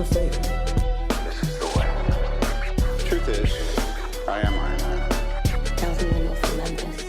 of fate. This is the way. The truth is, I am Iron Man. Tells me when you'll remember this.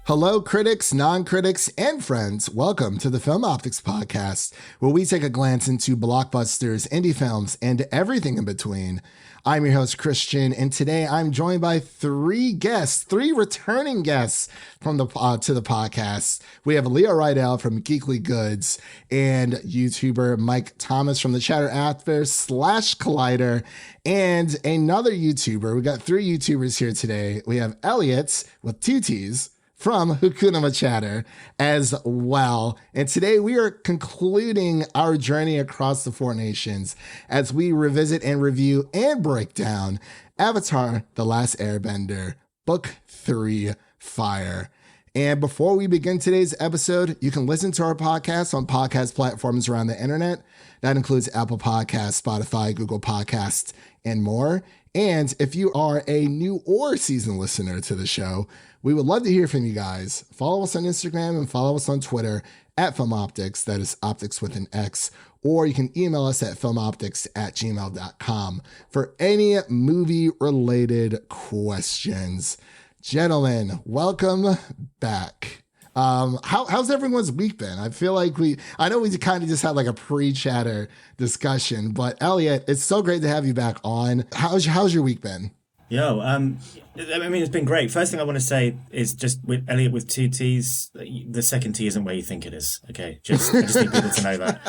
Hello, critics, non-critics, and friends. Welcome to the Film Optix podcast, where we take a glance into blockbusters, indie films, and everything in between. I'm your host, Christian, and today I'm joined by three returning guests from the to the podcast. We have Leo Rydel from Geekly Goods and YouTuber Mike Thomas from the Chatter After / Collider, and another YouTuber. We got three YouTubers here today. We have Elliott with two T's from Hakuna Machatter as well. And today we are concluding our journey across the four nations as we revisit and review and break down Avatar: The Last Airbender, Book 3, Fire. And before we begin today's episode, you can listen to our podcast on podcast platforms around the internet. That includes Apple Podcasts, Spotify, Google Podcasts, and more. And if you are a new or seasoned listener to the show, we would love to hear from you guys. Follow us on Instagram and follow us on Twitter at FilmOptix. That is Optix with an X. Or you can email us at filmoptix@gmail.com for any movie-related questions. Gentlemen, welcome back. How's everyone's week been? I feel like I know we kind of just had like a pre-chatter discussion, but Elliott, it's so great to have you back on. How's your week been? Yo, I mean, it's been great. First thing I want to say is just with Elliott with two T's, the second T isn't where you think it is. Okay, I just need people to know that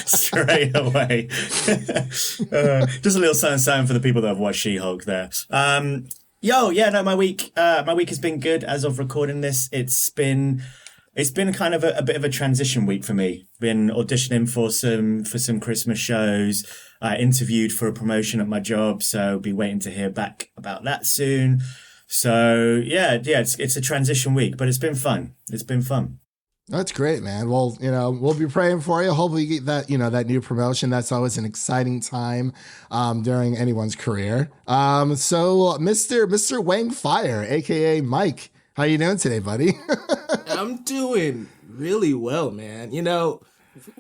straight away. Just a little something for the people that have watched She-Hulk there. My week has been good as of recording this. It's been kind of a bit of a transition week for me. Been auditioning for some Christmas shows. I interviewed for a promotion at my job, so be waiting to hear back about that soon. So it's a transition week, but it's been fun. That's great, man. Well, we'll be praying for you. Hopefully you get that, that new promotion. That's always an exciting time during anyone's career. So Mr. Wang Fire, aka Mike, how you doing today, buddy? I'm doing really well, man.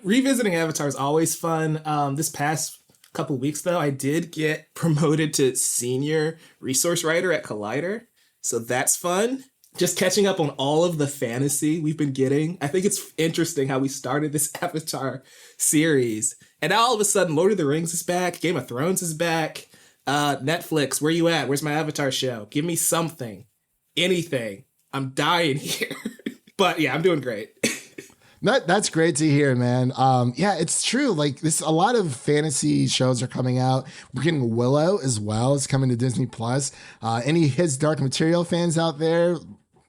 Revisiting Avatar is always fun. This past couple weeks, though, I did get promoted to senior resource writer at Collider. So that's fun. Just catching up on all of the fantasy we've been getting. I think it's interesting how we started this Avatar series. And now all of a sudden, Lord of the Rings is back. Game of Thrones is back. Netflix, where you at? Where's my Avatar show? Give me something. Anything. I'm dying here. But yeah, I'm doing great. That's great to hear, man. It's true. Like a lot of fantasy shows are coming out. We're getting Willow as well. It's coming to Disney Plus. Any His Dark Material fans out there?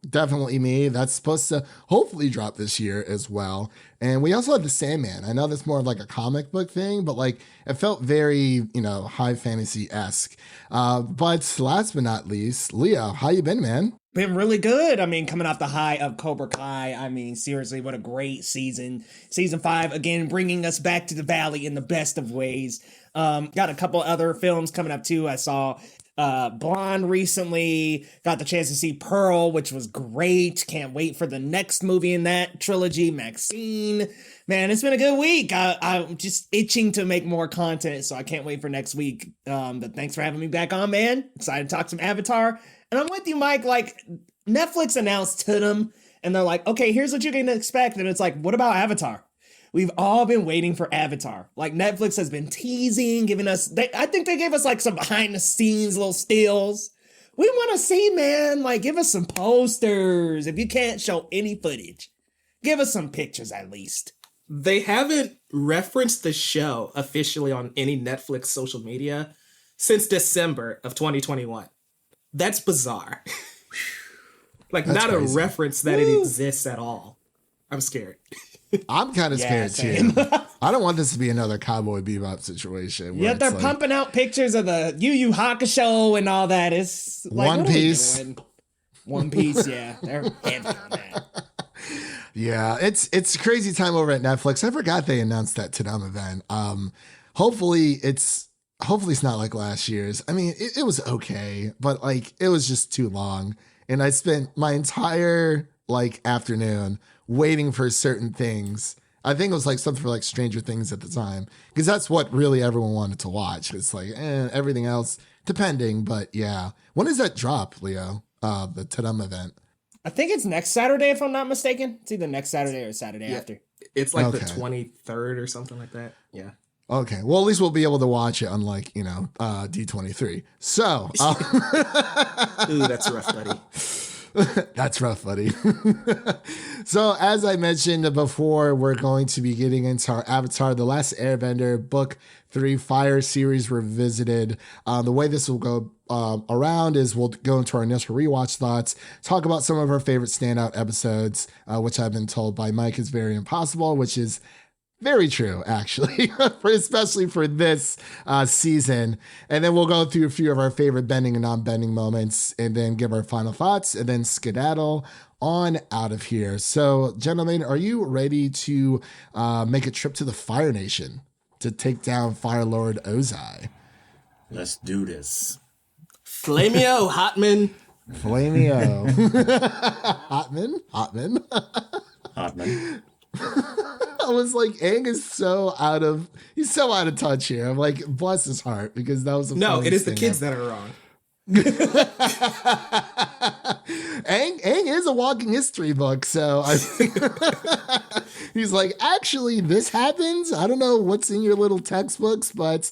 Definitely me. That's supposed to hopefully drop this year as well. And we also have The Sandman. I know that's more of like a comic book thing, but like it felt very, high fantasy-esque. But last but not least, Leo, how you been, man? Been really good. I mean, coming off the high of Cobra Kai. I mean, seriously, what a great season. Season 5, again, bringing us back to the valley in the best of ways. Got a couple other films coming up too. I saw Blonde recently. Got the chance to see Pearl, which was great. Can't wait for the next movie in that trilogy, Maxine. Man, it's been a good week. I'm just itching to make more content, so I can't wait for next week. But thanks for having me back on, man. Excited to talk some Avatar. And I'm with you, Mike. Like, Netflix announced to them, and they're like, okay, here's what you're going to expect. And it's like, what about Avatar? We've all been waiting for Avatar. Like, Netflix has been teasing, giving us, I think they gave us like some behind the scenes little stills. We want to see, man, like, give us some posters. If you can't show any footage, give us some pictures at least. They haven't referenced the show officially on any Netflix social media since December of 2021. That's bizarre. That's not crazy. A reference that it exists at all. I'm scared. I'm kind of scared too. I don't want this to be another Cowboy Bebop situation. Yeah, they're pumping out pictures of the Yu Yu Hakusho and all that. It's like, One Piece. One Piece, yeah. They're heavy on that. Yeah, it's a crazy time over at Netflix. I forgot they announced that Tadam event. Hopefully it's not like last year's. I mean, it was okay, but like it was just too long. And I spent my entire like afternoon waiting for certain things. I think it was like something for like Stranger Things at the time, because that's what really everyone wanted to watch. It's like everything else depending, but yeah. When does that drop, Leo? The Tadum event. I think it's next Saturday, if I'm not mistaken. It's either next Saturday or Saturday after. It's like the 23rd or something like that. Yeah. Okay. Well, at least we'll be able to watch it, unlike, D23. So. Ooh, that's rough, buddy. That's rough, buddy. So, as I mentioned before, we're going to be getting into our Avatar, The Last Airbender, Book 3 Fire series revisited. The way this will go around is we'll go into our initial rewatch thoughts, talk about some of our favorite standout episodes, which I've been told by Mike is very impossible, which is very true, actually, especially for this season. And then we'll go through a few of our favorite bending and non-bending moments and then give our final thoughts and then skedaddle on out of here. So, gentlemen, are you ready to make a trip to the Fire Nation to take down Fire Lord Ozai? Let's do this. Flamio, Hotman. Flamio. Hotman. I was like, Aang is he's so out of touch here. I'm like, bless his heart, because that was the No, it is the kids ever. that are wrong. Aang is a walking history book, so he's like, actually, this happens. I don't know what's in your little textbooks, but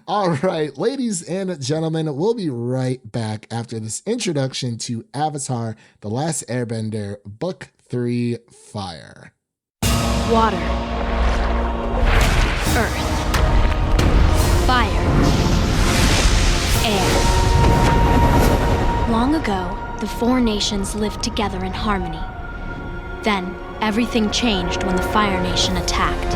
all right, ladies and gentlemen, we'll be right back after this introduction to Avatar, The Last Airbender, Book 3, Fire. Water, earth, fire, air. Long ago, the four nations lived together in harmony. Then, everything changed when the Fire Nation attacked.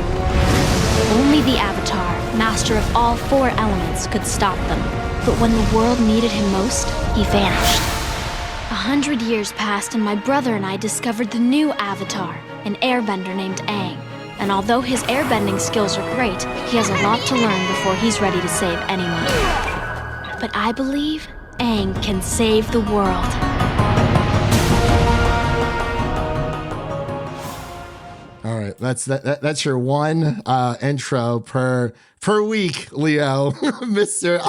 Only the Avatar, master of all four elements, could stop them. But when the world needed him most, he vanished. 100 years passed and my brother and I discovered the new Avatar, an airbender named Aang. And although his airbending skills are great, he has a lot to learn before he's ready to save anyone. But I believe Aang can save the world. All right, that's your one intro per week, Leo, Mister.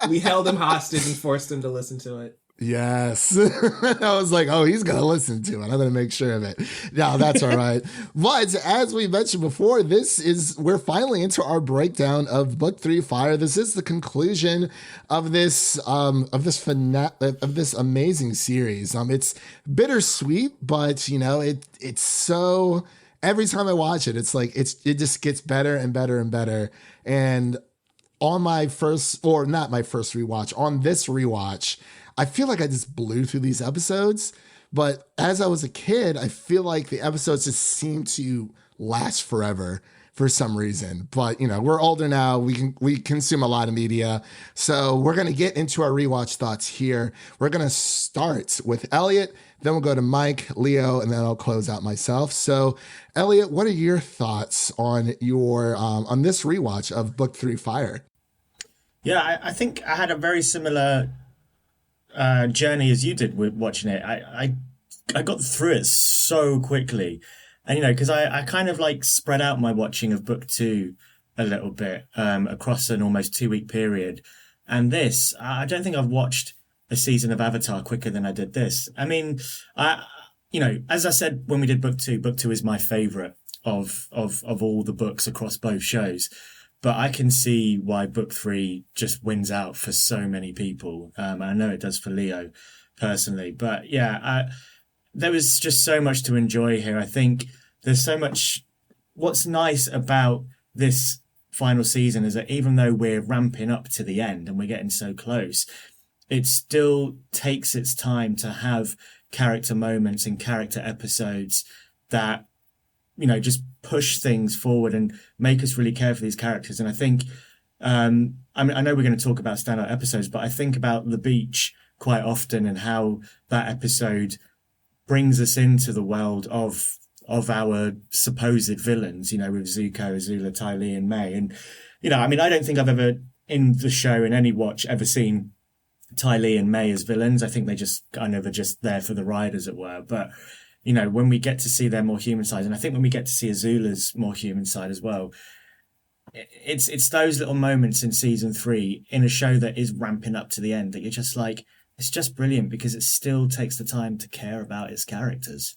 We held him hostage and forced him to listen to it. Yes. I was like, oh, he's going to listen to it. I'm going to make sure of it. No, that's all right. But as we mentioned before, we're finally into our breakdown of Book 3 Fire. This is the conclusion of this amazing series. It's bittersweet, but it's so, every time I watch it, it's like, it just gets better and better and better. And on my first, or not my first rewatch, on this rewatch, I feel like I just blew through these episodes, but as I was a kid, I feel like the episodes just seem to last forever for some reason. But, we're older now. We consume a lot of media. So we're going to get into our rewatch thoughts here. We're going to start with Elliott, then we'll go to Mike, Leo, and then I'll close out myself. So Elliott, what are your thoughts on on this rewatch of Book 3 Fire? Yeah, I think I had a very similar journey as you did with watching it. I got through it so quickly, and because I kind of like spread out my watching of Book 2 a little bit across an almost 2-week period. And this, I don't think I've watched a season of Avatar quicker than I did this. I mean, as I said when we did Book 2 is my favorite of all the books across both shows. But I can see why Book 3 just wins out for so many people. I know it does for Leo personally. But yeah, there was just so much to enjoy here. I think there's so much. What's nice about this final season is that even though we're ramping up to the end and we're getting so close, it still takes its time to have character moments and character episodes that, just push things forward and make us really care for these characters. And I think, I know we're going to talk about standout episodes, but I think about the beach quite often and how that episode brings us into the world of our supposed villains, with Zuko, Azula, Ty Lee, and May. And, I don't think I've ever in the show, in any watch, ever seen Ty Lee and May as villains. I think they're just there for the ride, as it were. But, you know, when we get to see their more human side, and I think when we get to see Azula's more human side as well, it's those little moments in season 3 in a show that is ramping up to the end that you're just like, it's just brilliant because it still takes the time to care about its characters.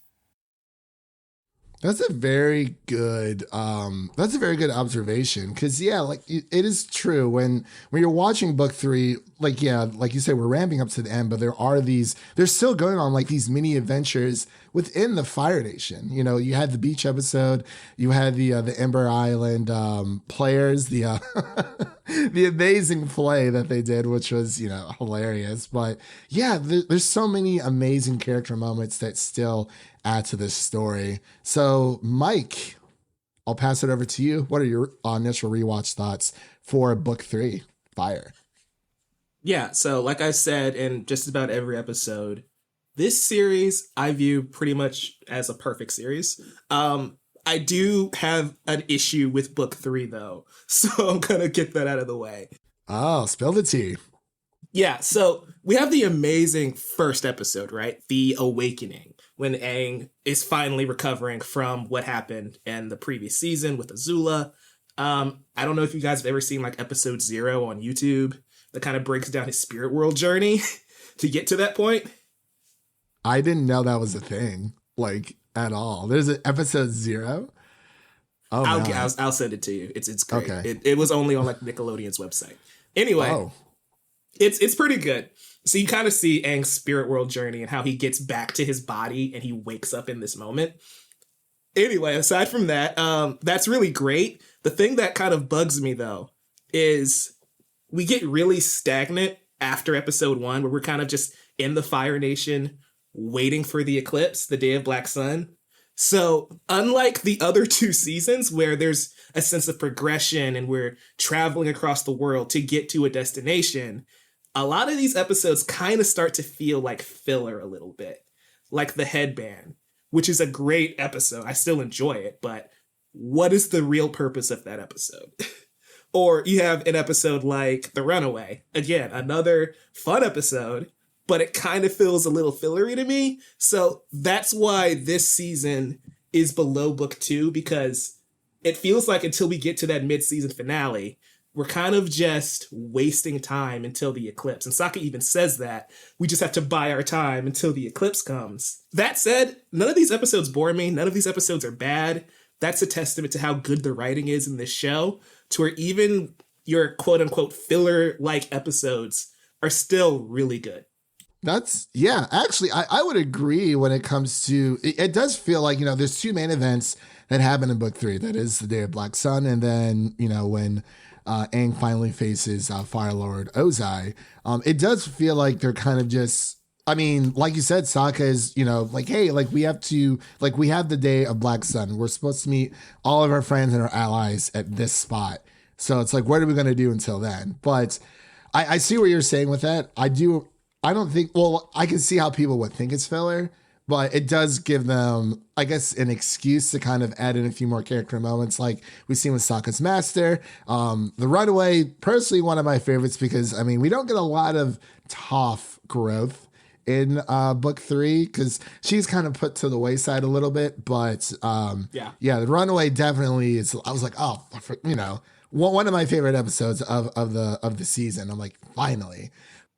That's a very good observation. Cause yeah, like it is true when you're watching book 3, like, yeah, like you said, we're ramping up to the end, but there's still going on like these mini adventures within the Fire Nation. You know, you had the beach episode, you had the Ember Island, players, the amazing play that they did, which was, you know, hilarious. But yeah, there's so many amazing character moments that still add to this story. So Mike, I'll pass it over to you. What are your initial rewatch thoughts for book 3, Fire? Yeah, so like I said in just about every episode, this series I view pretty much as a perfect series. I do have an issue with book 3 though, so I'm gonna get that out of the way. Oh, spill the tea. Yeah, so we have the amazing first episode, right? The Awakening, when Aang is finally recovering from what happened in the previous season with Azula. I don't know if you guys have ever seen like episode 0 on YouTube that kind of breaks down his spirit world journey to get to that point. I didn't know that was a thing, like, at all. There's an episode 0? Oh, I'll send it to you. It's great. Okay. It was only on like Nickelodeon's website. Anyway, it's pretty good. So you kind of see Aang's spirit world journey and how he gets back to his body and he wakes up in this moment. Anyway, aside from that, that's really great. The thing that kind of bugs me though is we get really stagnant after episode 1, where we're kind of just in the Fire Nation waiting for the eclipse, the Day of Black Sun. So unlike the other 2 seasons where there's a sense of progression and we're traveling across the world to get to a destination, a lot of these episodes kind of start to feel like filler a little bit, like The Headband, which is a great episode. I still enjoy it, but what is the real purpose of that episode? Or you have an episode like The Runaway, again, another fun episode, but it kind of feels a little fillery to me. So that's why this season is below book 2, because it feels like until we get to that mid-season finale, we're kind of just wasting time until the eclipse. And Sokka even says that. We just have to buy our time until the eclipse comes. That said, none of these episodes bore me. None of these episodes are bad. That's a testament to how good the writing is in this show, to where even your quote-unquote filler-like episodes are still really good. Actually, I would agree when it comes to, it does feel like, you know, there's 2 main events that happen in book 3. That is the Day of Black Sun, and then, you know, when Aang finally faces Fire Lord Ozai. It does feel like they're kind of just, I mean, like you said, Sokka is, you know, like, hey, like we have the Day of Black Sun. We're supposed to meet all of our friends and our allies at this spot. So it's like, what are we going to do until then? But I see what you're saying with that. I can see how people would think it's filler, but it does give them, I guess, an excuse to kind of add in a few more character moments like we've seen with Sokka's master. The Runaway, personally, one of my favorites because, I mean, we don't get a lot of Toph growth in book 3 because she's kind of put to the wayside a little bit. But the Runaway definitely is, I was like, oh, you know, one of my favorite episodes of the season. I'm like, finally.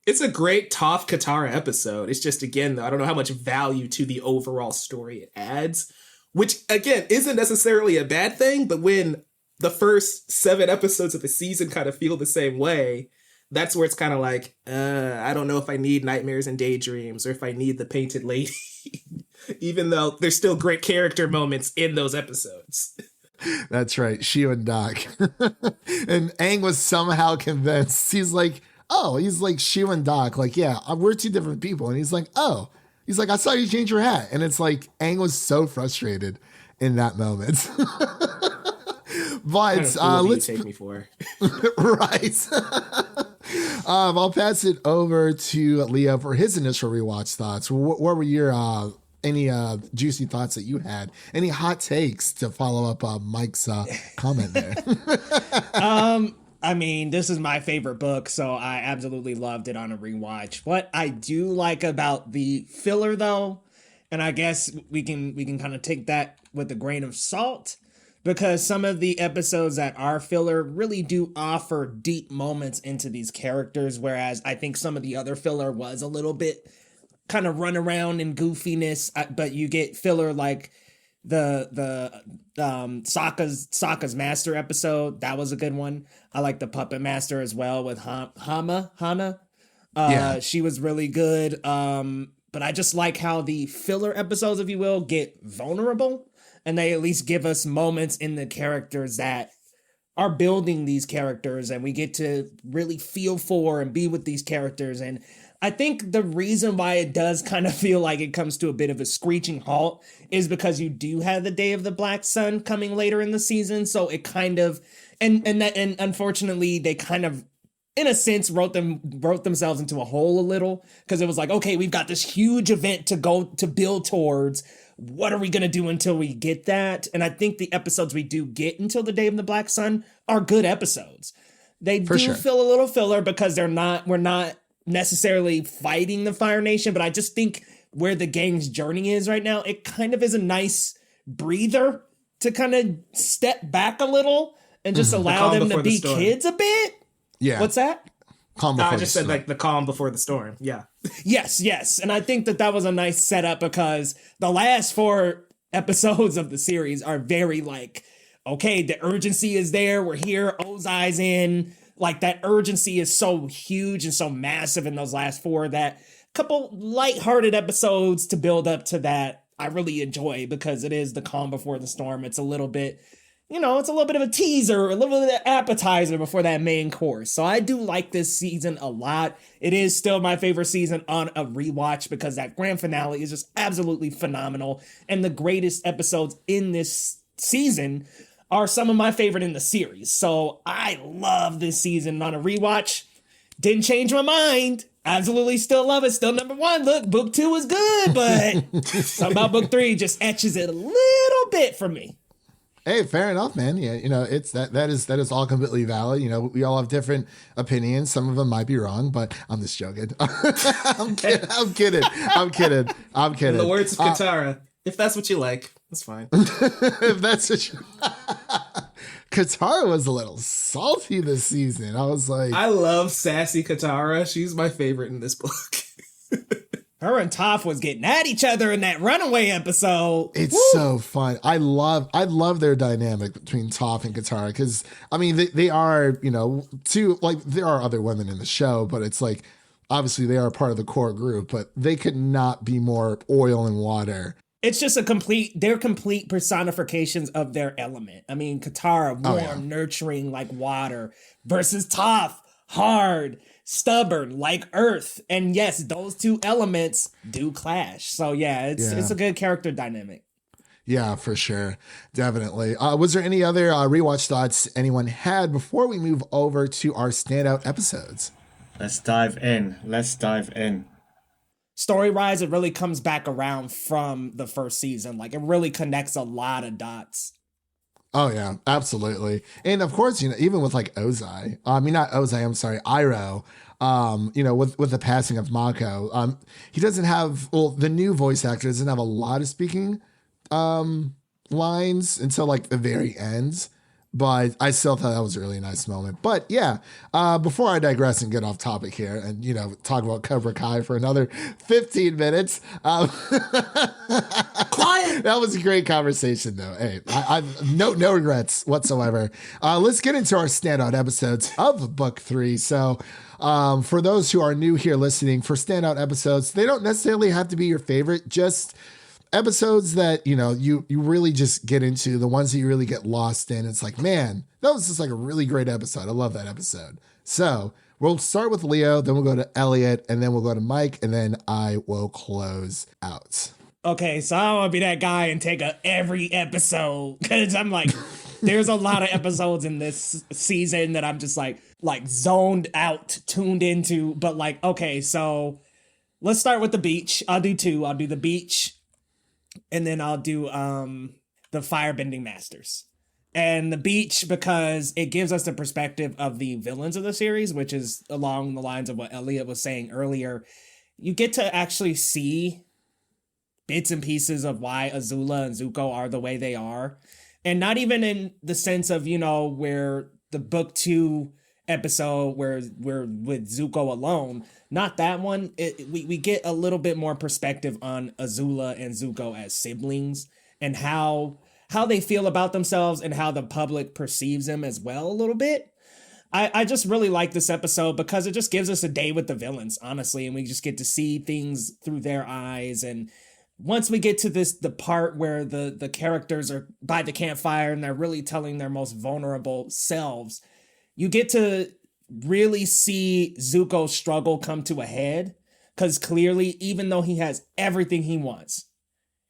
It's a great Toph Katara episode. It's just, again, though, I don't know how much value to the overall story it adds, which, again, isn't necessarily a bad thing, but when the first 7 episodes of the season kind of feel the same way, that's where it's kind of like, I don't know if I need Nightmares and Daydreams or if I need the Painted Lady, even though there's still great character moments in those episodes. That's right, Shiu and Doc. And Aang was somehow convinced. He's like, Shiu and Doc, like, yeah, we're 2 different people. And he's like, I saw you change your hat. And it's like, Aang was so frustrated in that moment. But let's take me for right. I'll pass it over to Leo for his initial rewatch thoughts. What were your any juicy thoughts that you had? Any hot takes to follow up Mike's comment there? I mean, this is my favorite book, so I absolutely loved it on a rewatch. What I do like about the filler, though, and I guess we can kind of take that with a grain of salt, because some of the episodes that are filler really do offer deep moments into these characters, whereas I think some of the other filler was a little bit kind of run around and goofiness, but you get filler like the Sokka's Master episode. That was a good one. I like the Puppet Master as well with Hana. She was really good. But I just like how the filler episodes, if you will, get vulnerable, and they at least give us moments in the characters that are building these characters, and we get to really feel for and be with these characters. And I think the reason why it does kind of feel like it comes to a bit of a screeching halt is because you do have the Day of the Black Sun coming later in the season. So it kind of, and unfortunately they kind of, in a sense, wrote themselves into a hole a little, because it was like, okay, we've got this huge event to go to build towards. What are we going to do until we get that? And I think the episodes we do get until the Day of the Black Sun are good episodes. They do feel a little filler because we're not necessarily fighting the Fire Nation, but I just think where the gang's journey is right now, it kind of is a nice breather to kind of step back a little and just allow them to be kids a bit. Yeah. What's that? Calm before I just said like the calm before the storm. Yeah. Yes. And I think that was a nice setup, because the last 4 episodes of the series are very like, okay, the urgency is there. We're here. Ozai's in. Like, that urgency is so huge and so massive in those last 4 that couple lighthearted episodes to build up to that I really enjoy, because it is the calm before the storm. It's a little bit, it's a little bit of a teaser, a little bit of an appetizer before that main course. So I do like this season a lot. It is still my favorite season on a rewatch, because that grand finale is just absolutely phenomenal. And the greatest episodes in this season are some of my favorite in the series. So I love this season on a rewatch. Didn't change my mind. Absolutely still love it. Still number 1. Look, book 2 is good, but something about book 3 just etches it a little bit for me. Hey, fair enough, man. Yeah, it's that is all completely valid. We all have different opinions. Some of them might be wrong, but I'm just joking. I'm kidding. In the words of Katara, if that's what you like, that's fine. If that's what you... Katara was a little salty this season. I was like, I love sassy Katara. She's my favorite in this book. Her and Toph was getting at each other in that runaway episode. It's so fun. I love their dynamic between Toph and Katara, because I mean they are, two, like, there are other women in the show, but it's like obviously they are part of the core group, but they could not be more oil and water. It's just they're complete personifications of their element. I mean, Katara, warm, nurturing like water, versus Toph, hard, stubborn like earth. And yes, those 2 elements do clash. So yeah, it's a good character dynamic. Yeah, for sure. Definitely. Was there any other rewatch thoughts anyone had before we move over to our standout episodes? Let's dive in. Story-wise, it really comes back around from the first season. Like, it really connects a lot of dots. Oh, yeah, absolutely. And of course, even with like Ozai, not Ozai, I'm sorry, Iroh, with the passing of Mako, he doesn't have, the new voice actor doesn't have a lot of speaking lines until like the very end. But I still thought that was a really nice moment. But yeah, before I digress and get off topic here and, talk about Cobra Kai for another 15 minutes. Quiet. That was a great conversation, though. Hey, no regrets whatsoever. Let's get into our standout episodes of Book 3. So for those who are new here listening, for standout episodes, they don't necessarily have to be your favorite, just episodes that, you really just get into, the ones that you really get lost in. It's like, man, that was just like a really great episode. I love that episode. So we'll start with Leo, then we'll go to Elliott, and then we'll go to Mike, and then I will close out. Okay, so I don't want to be that guy and take every episode, because I'm like, there's a lot of episodes in this season that I'm just like zoned out, tuned into. But like, okay, so let's start with the beach. I'll do 2. I'll do the beach, and then I'll do the Firebending Masters. And the beach, because it gives us the perspective of the villains of the series, which is along the lines of what Elliott was saying earlier. You get to actually see bits and pieces of why Azula and Zuko are the way they are. And not even in the sense of, where the book 2 episode where we're with Zuko alone, not that one. We get a little bit more perspective on Azula and Zuko as siblings and how they feel about themselves and how the public perceives them as well a little bit. I just really like this episode because it just gives us a day with the villains, honestly, and we just get to see things through their eyes. And once we get to the part where the characters are by the campfire and they're really telling their most vulnerable selves, you get to really see Zuko's struggle come to a head, because clearly, even though he has everything he wants,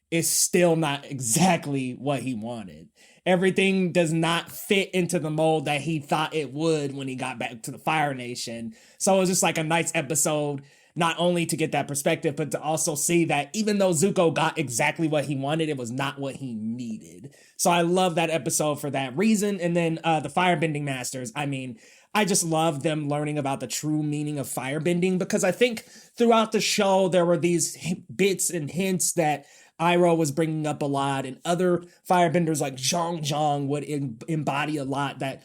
it's still not exactly what he wanted. Everything does not fit into the mold that he thought it would when he got back to the Fire Nation. So it was just like a nice episode, not only to get that perspective, but to also see that even though Zuko got exactly what he wanted, it was not what he needed. So I love that episode for that reason. And then the Firebending Masters, I mean, I just love them learning about the true meaning of firebending, because I think throughout the show, there were these bits and hints that Iroh was bringing up a lot, and other firebenders like Zhong would embody a lot, that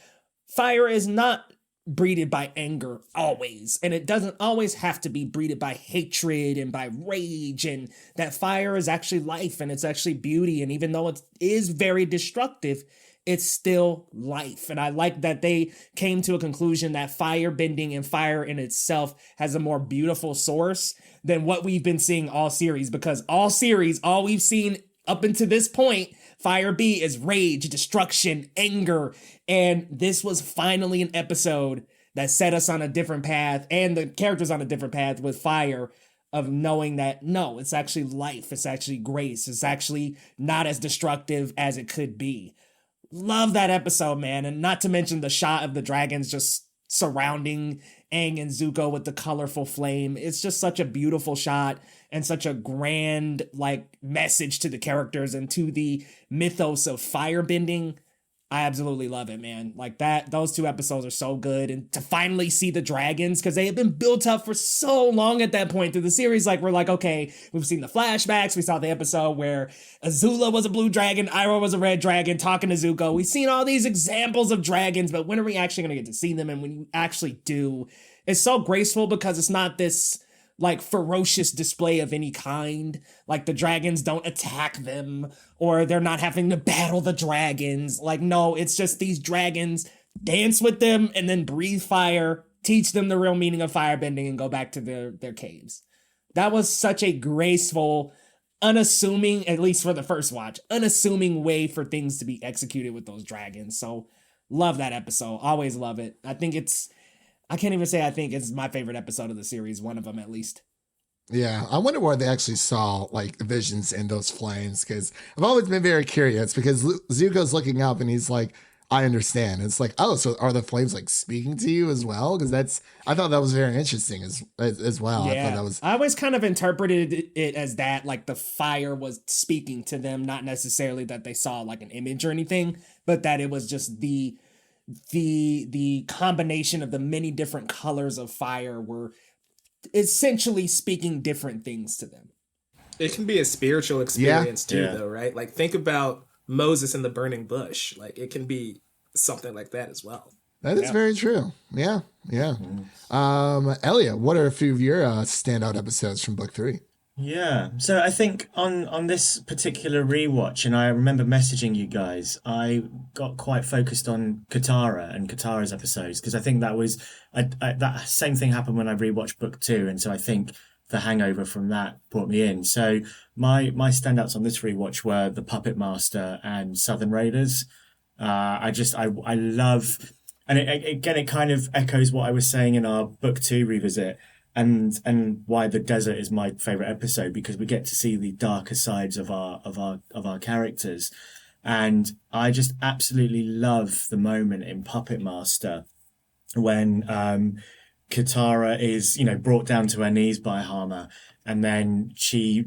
fire is not breeded by anger always, and it doesn't always have to be breeded by hatred and by rage, and that fire is actually life and it's actually beauty, and even though it is very destructive, it's still life. And I like that they came to a conclusion that fire bending and fire in itself has a more beautiful source than what we've been seeing all series, because all we've seen up until this point, Fire B is rage, destruction, anger. And this was finally an episode that set us on a different path, and the characters on a different path with fire, of knowing that, no, it's actually life. It's actually grace. It's actually not as destructive as it could be. Love that episode, man. And not to mention the shot of the dragons just surrounding Aang and Zuko with the colorful flame. It's just such a beautiful shot and such a grand, message to the characters and to the mythos of firebending. I absolutely love it, man. Those 2 episodes are so good. And to finally see the dragons, because they had been built up for so long at that point through the series. We're like, okay, we've seen the flashbacks. We saw the episode where Azula was a blue dragon, Iroh was a red dragon, talking to Zuko. We've seen all these examples of dragons, but when are we actually going to get to see them? And when you actually do, it's so graceful, because it's not this ferocious display of any kind. The dragons don't attack them, or they're not having to battle the dragons. No, it's just these dragons dance with them and then breathe fire, teach them the real meaning of firebending, and go back to their caves. That was such a graceful, unassuming, at least for the first watch, unassuming way for things to be executed with those dragons. So love that episode. Always love it. I can't even say I think it's my favorite episode of the series, one of them at least. Yeah, I wonder where they actually saw visions in those flames, because I've always been very curious, because Zuko's looking up and he's like, I understand. It's oh, so are the flames speaking to you as well? Because I thought that was very interesting as well. Yeah, I thought that was. I always kind of interpreted it as that, the fire was speaking to them, not necessarily that they saw an image or anything, but that it was just the combination of the many different colors of fire were essentially speaking different things to them. It can be a spiritual experience too, though, right? Think about Moses in the burning bush. It can be something like that as well. That is very true. Yeah. Elliott, what are a few of your standout episodes from book 3? Yeah, so I think on this particular rewatch, and I remember messaging you guys, I got quite focused on Katara and Katara's episodes, because I think that was that same thing happened when I rewatched book 2, and so I think the hangover from that brought me in. So my standouts on this rewatch were the Puppet Master and Southern Raiders. I love, and it kind of echoes what I was saying in our book 2 revisit. And why the desert is my favorite episode, because we get to see the darker sides of our characters. And I just absolutely love the moment in Puppet Master when Katara is, brought down to her knees by Hama, and then she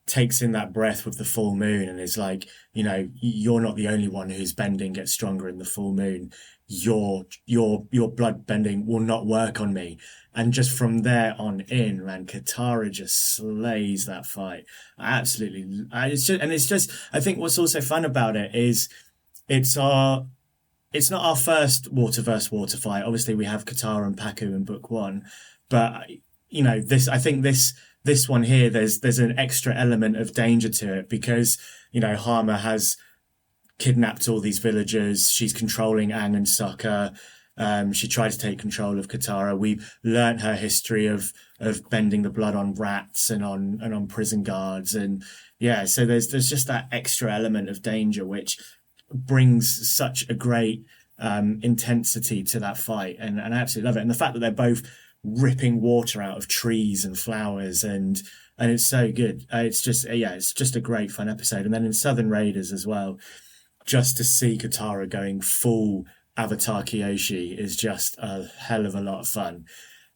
takes in that breath with the full moon and is like, you're not the only one whose bending gets stronger in the full moon. Your blood bending will not work on me. And just from there on in, man, Katara just slays that fight. Absolutely. I think what's also fun about it is it's not our first water versus water fight. Obviously we have Katara and Pakku in book 1, but this one here, there's an extra element of danger to it because, Hama has kidnapped all these villagers. She's controlling Aang and Sokka. She tried to take control of Katara. We've learnt her history of bending the blood on rats and on prison guards. And yeah, so there's just that extra element of danger, which brings such a great intensity to that fight. And I absolutely love it. And the fact that they're both ripping water out of trees and flowers and it's so good. It's just a great fun episode. And then in Southern Raiders as well, just to see Katara going full Avatar Kyoshi is just a hell of a lot of fun.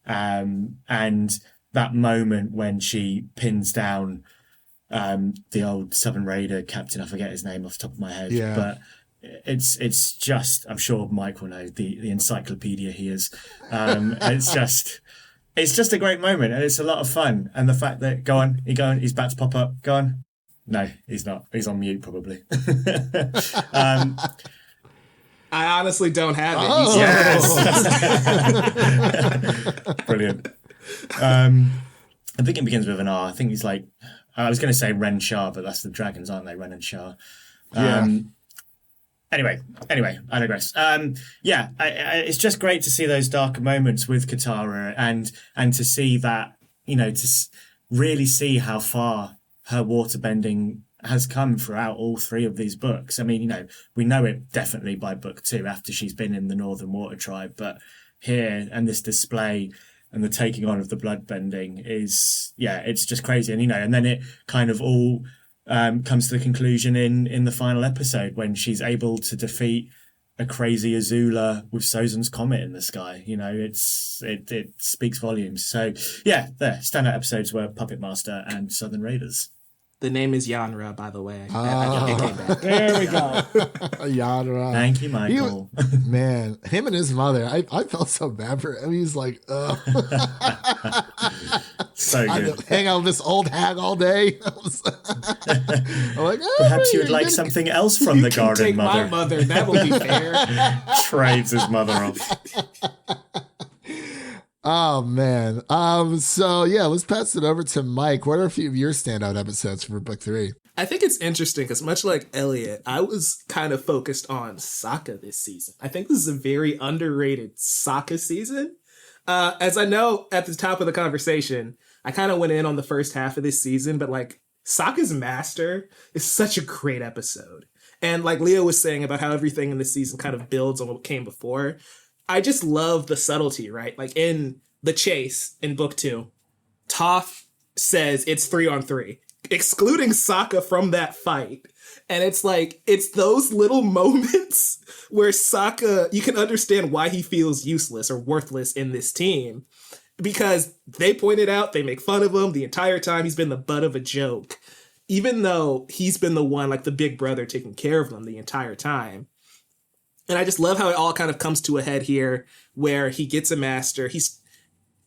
And that moment when she pins down the old Southern Raider captain, I forget his name off the top of my head, but it's just, I'm sure Mike will know, the encyclopedia he is. It's just a great moment and it's a lot of fun. And the fact that, he's about to pop up, go on. No, he's not. He's on mute probably. I honestly don't have it. Oh. Yes. Brilliant. I think it begins with an R. I think he's like, I was going to say Ren Shah, but that's the dragons, aren't they? Ren and Shah. Anyway, I digress. It's just great to see those darker moments with Katara and to see that, to really see how far her waterbending has come throughout all 3 of these books. I mean, we know it definitely by book 2 after she's been in the Northern Water Tribe, but here and this display and the taking on of the bloodbending is, it's just crazy. And, and then it kind of all comes to the conclusion in the final episode when she's able to defeat a crazy Azula with Sozon's comet in the sky. It speaks volumes. So there, standout episodes were Puppet Master and Southern Raiders. The name is Yanra, by the way. I came back. There we go. Yanra. Thank you, Michael. Man, him and his mother, I felt so bad for him. He's like, ugh. So good. Hang out with this old hag all day. I'm like, perhaps you would like something else from the garden, take mother. My mother. That would be fair. Trades his mother off. Oh man. So let's pass it over to Mike. What are a few of your standout episodes for book 3? I think it's interesting because much like Elliott, I was kind of focused on Sokka this season. I think this is a very underrated Sokka season. As I know at the top of the conversation, I kind of went in on the first half of this season, but like Sokka's Master is such a great episode. And like Leo was saying about how everything in this season kind of builds on what came before. I just love the subtlety, right? Like in The Chase in book 2, Toph says it's 3-on-3, excluding Sokka from that fight. And it's like, it's those little moments where Sokka, you can understand why he feels useless or worthless in this team. Because they pointed out, they make fun of him the entire time. He's been the butt of a joke. Even though he's been the one, like the big brother, taking care of them the entire time. And I just love how it all kind of comes to a head here where he gets a master.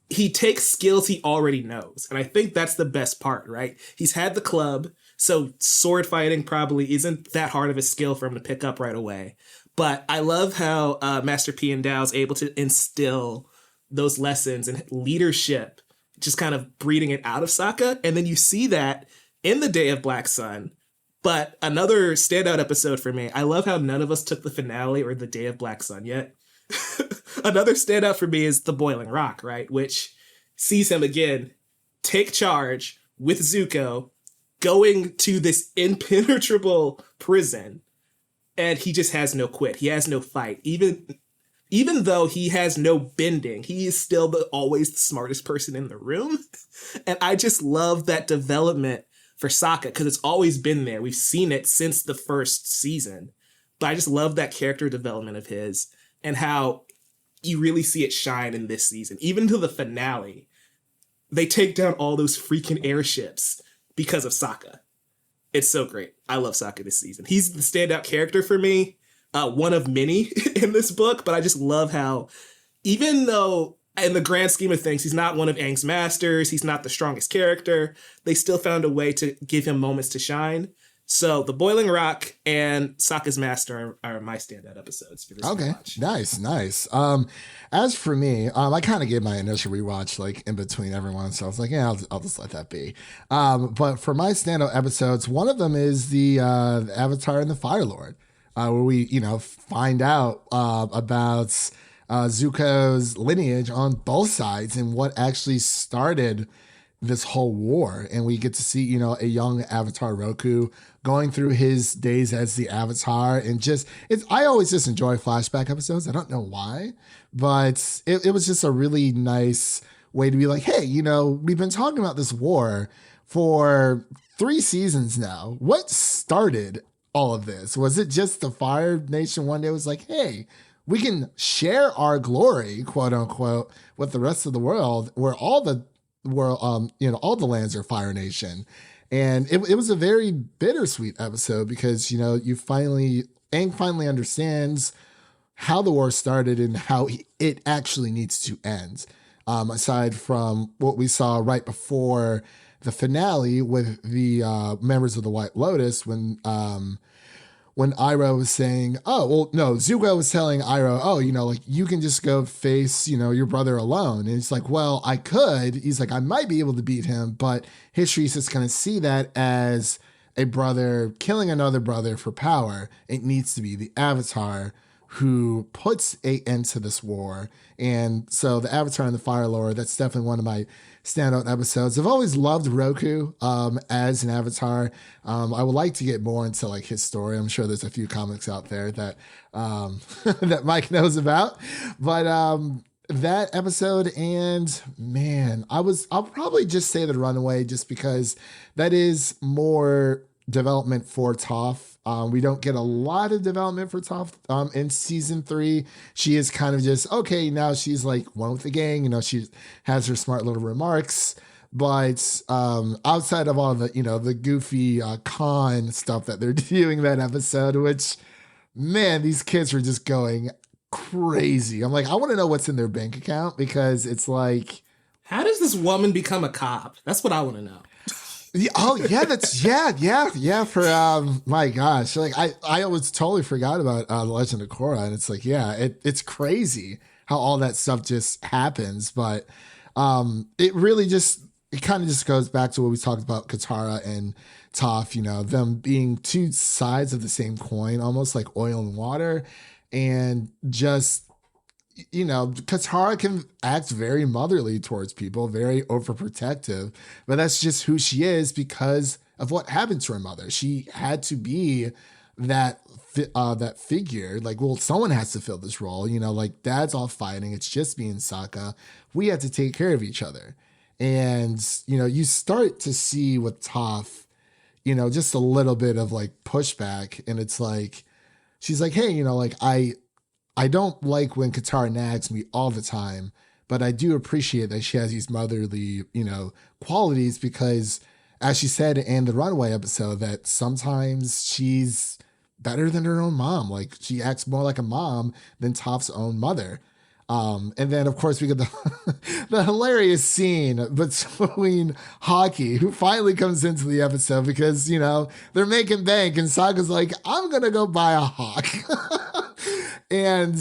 He takes skills he already knows. And I think that's the best part, right? He's had the club, so sword fighting probably isn't that hard of a skill for him to pick up right away. But I love how Master P and Dao is able to instill those lessons and leadership, just kind of breeding it out of Sokka. And then you see that in the Day of Black Sun. But another standout episode for me, I love how none of us took the finale or the Day of Black Sun yet. Another standout for me is the Boiling Rock, right? Which sees him again take charge with Zuko, going to this impenetrable prison, and he just has no quit. He has no fight. Even though he has no bending, he is still always the smartest person in the room. And I just love that development for Sokka, because it's always been there. We've seen it since the first season. But I just love that character development of his and how you really see it shine in this season. Even to the finale, they take down all those freaking airships because of Sokka. It's so great. I love Sokka this season. He's the standout character for me, one of many in this book, but I just love how, even though in the grand scheme of things, he's not one of Aang's masters, he's not the strongest character, they still found a way to give him moments to shine. So the Boiling Rock and Sokka's Master are my standout episodes for this rewatch. Nice. As for me, I kind of gave my initial rewatch like in between everyone, so I was like, yeah, I'll just let that be. But for my standout episodes, one of them is the Avatar and the Fire Lord, where we find out about Zuko's lineage on both sides and what actually started this whole war. And we get to see, a young Avatar Roku going through his days as the Avatar. And I always just enjoy flashback episodes. I don't know why, but it was just a really nice way to be like, hey, we've been talking about this war for 3 seasons now. What started all of this? Was it just the Fire Nation one day was like, hey, we can share our glory, quote unquote, with the rest of the world, where all the lands are Fire Nation. And it was a very bittersweet episode because, Aang finally understands how the war started and how it actually needs to end. Aside from what we saw right before the finale with the members of the White Lotus when Iroh was saying, Zuko was telling Iroh, you can just go face, your brother alone. And it's like, well, I could. He's like, I might be able to beat him, but history's just going to see that as a brother killing another brother for power. It needs to be the Avatar who puts an end to this war. And so the Avatar and the Fire Lord, that's definitely one of my standout episodes. I've always loved Roku as an Avatar. I would like to get more into like his story. I'm sure there's a few comics out there that that Mike knows about. But that episode, and man, I'll probably just say the Runaway just because that is more development for Toph. We don't get a lot of development for Toph in season 3. She is kind of just, okay, now she's like one with the gang, she has her smart little remarks, but outside of all the, the goofy con stuff that they're doing that episode, which, man, these kids were just going crazy. I'm like, I want to know what's in their bank account because it's like, how does this woman become a cop? That's what I want to know. Oh yeah, for my gosh, like I always totally forgot about the Legend of Korra, and it's like, yeah, it's crazy how all that stuff just happens, but it really it kind of just goes back to what we talked about Katara and Toph, them being two sides of the same coin, almost like oil and water, and just Katara can act very motherly towards people, very overprotective, but that's just who she is because of what happened to her mother. She had to be that figure. Like, well, someone has to fill this role. Like Dad's all fighting. It's just me and Sokka. We have to take care of each other. And, you start to see with Toph, just a little bit of like pushback. And it's like, she's like, hey, I don't like when Katara nags me all the time, but I do appreciate that she has these motherly, qualities because, as she said in the Runaway episode, that sometimes she's better than her own mom. Like, she acts more like a mom than Toph's own mother. And then, of course, we get the hilarious scene between Haki, who finally comes into the episode because, they're making bank, and Sokka's like, I'm going to go buy a hawk. And